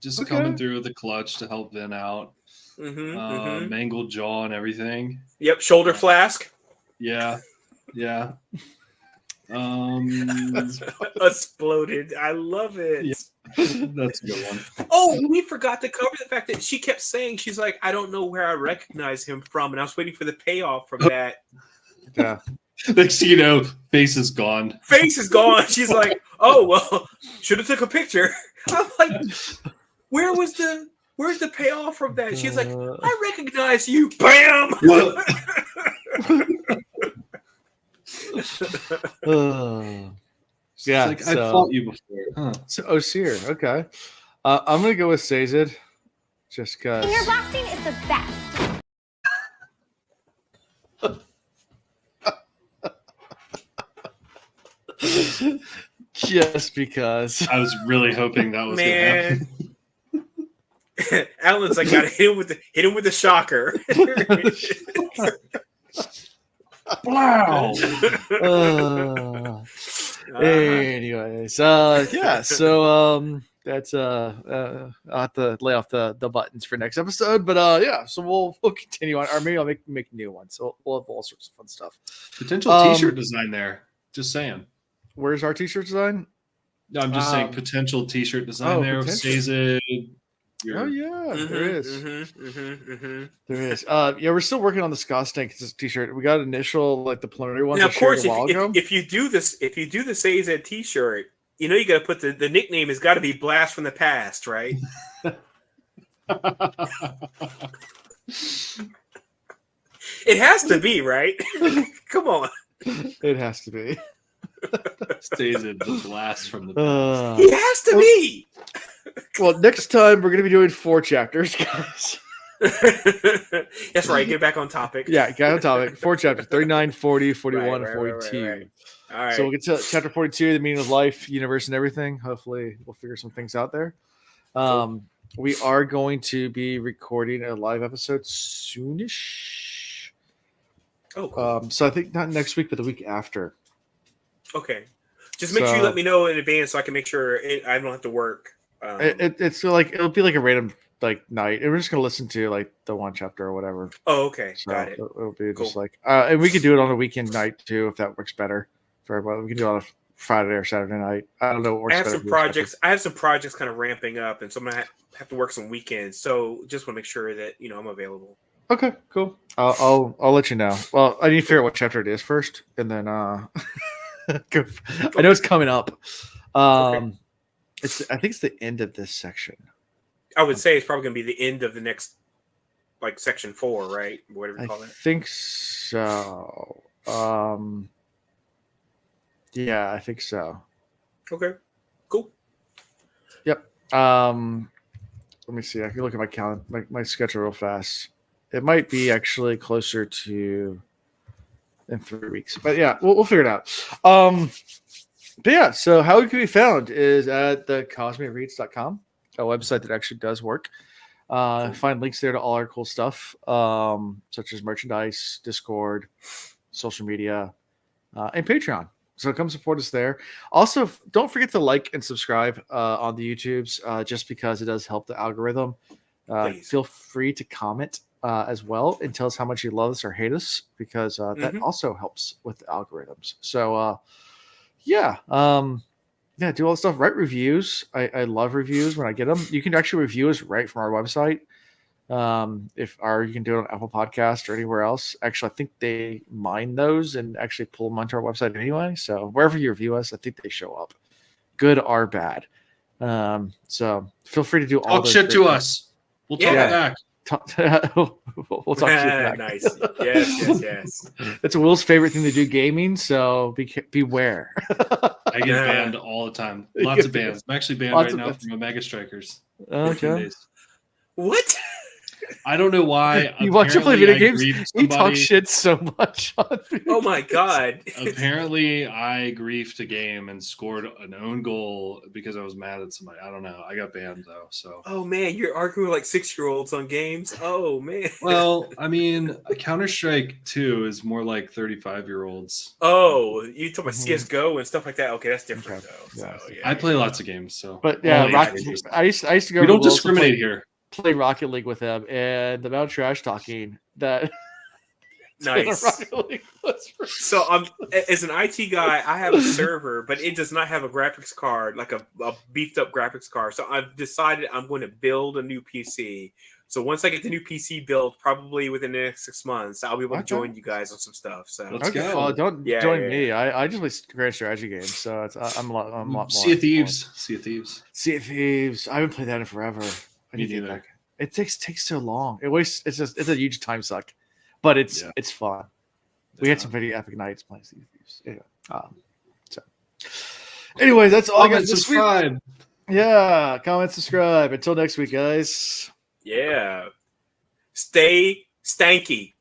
Just coming through with the clutch to help Vin out. Mangled jaw and everything. Yep, shoulder flask. Yeah. Exploded. I love it. Yeah. That's a good one. Oh, we forgot to cover the fact that she kept saying, she's like, I don't know where I recognize him from. And I was waiting for the payoff from that. Yeah. Next thing you know, face is gone. Face is gone. She's like, oh, well, should have took a picture. I'm like, where's the payoff from that? She's like, I recognize you. Bam! Yeah, like, I fought you before. Huh. So Osir, okay. I'm gonna go with Sazed, just because. Finger blasting is the best. Just because. I was really hoping that was going to happen. Alan's like, gotta hit him with the shocker. Wow. Anyways, yeah. So that's I'll have to lay off the buttons for next episode, but yeah. So we'll continue on, or maybe I'll make a new one. So we'll have all sorts of fun stuff. Potential T-shirt design there. Just saying. Where's our T-shirt design? No, I'm just saying potential T-shirt design there. Says it. Oh yeah, there is. There is. Yeah, we're still working on the Scott Snake T-shirt. We got initial like the preliminary ones. Now, of course, a while ago. if you do the Say That T-shirt, you know you got to put the nickname has got to be Blast from the Past, right? It has to be, right? Come on. It has to be. Stays in the blast from the past. It has to be. Well, next time we're going to be doing 4 chapters, guys. That's right. Get back on topic. Yeah, get on topic. 4 chapters, 39, 40, 41, and 42. Right. All right. So we'll get to chapter 42, the meaning of life, universe, and everything. Hopefully we'll figure some things out there. We are going to be recording a live episode soonish. Oh, cool. So I think not next week, but the week after. Okay. Just make sure you let me know in advance so I can make sure I don't have to work. It's like it'll be like a random like night, and we're just gonna listen to like the one chapter or whatever. Oh, okay, so got it. It'll be cool. just like, and we could do it on a weekend night too if that works better for everybody. We can do it on a Friday or Saturday night. I don't know what works better. I have some projects kind of ramping up, and so I'm gonna have to work some weekends. So just want to make sure that I'm available. Okay, cool. I'll let you know. Well, I need to figure out what chapter it is first, and then I know it's coming up. Okay. I think it's the end of this section. I would say it's probably going to be the end of the next, like section 4, right? Whatever you call it. I think so. Yeah, I think so. Okay, cool. Yep. Let me see. I can look at my calendar, my schedule real fast. It might be actually closer to in 3 weeks, but yeah, we'll figure it out. But yeah, so how it can be found is at the cosmereads.com, a website that actually does work. Find links there to all our cool stuff, such as merchandise, Discord, social media, and Patreon. So come support us there. Also, don't forget to like and subscribe on the YouTubes, just because it does help the algorithm. Feel free to comment as well and tell us how much you love us or hate us, because that also helps with the algorithms. So yeah, do all the stuff. Write reviews. I love reviews when I get them. You can actually review us right from our website. You can do it on Apple Podcast or anywhere else. Actually, I think they mine those and actually pull them onto our website anyway. So wherever you review us, I think they show up, good or bad. So feel free to do all those shit to us. We'll talk back. We'll talk shit back. Nice. Yes. That's Will's favorite thing to do, gaming. So beware. I get banned all the time. Lots of bans. I'm actually banned right now from Omega Strikers. Okay. What? I don't know why. You watch him play video games. He talks shit so much. Oh my god! Apparently, I griefed a game and scored an own goal because I was mad at somebody. I don't know. I got banned though. So. Oh man, you're arguing like 6-year-olds on games. Oh man. Well, I mean, Counter-Strike 2 is more like 35-year-olds. Oh, you talk about CS:GO and stuff like that. Okay, that's different though. Yeah. So, I play lots of games. So, but yeah, I used to go. We don't discriminate here. Play Rocket League with them, and the amount of trash talking that Nice. So as an IT guy, I have a server, but it does not have a graphics card, like a beefed up graphics card. So I've decided I'm going to build a new PC. So once I get the new PC built, probably within the next 6 months, I'll be able to join you guys on some stuff. So let's go. Don't join me. I just play grand strategy games, so I'm a lot more. Sea of Thieves. Sea of Thieves. I haven't played that in forever. I need to get back. It takes so long. It's a huge time suck, but it's fun. We had some pretty epic nights playing Sea of Thieves. Yeah. So anyway, that's all I got. Subscribe. Yeah, comment, subscribe. Until next week, guys. Yeah. Stay stanky.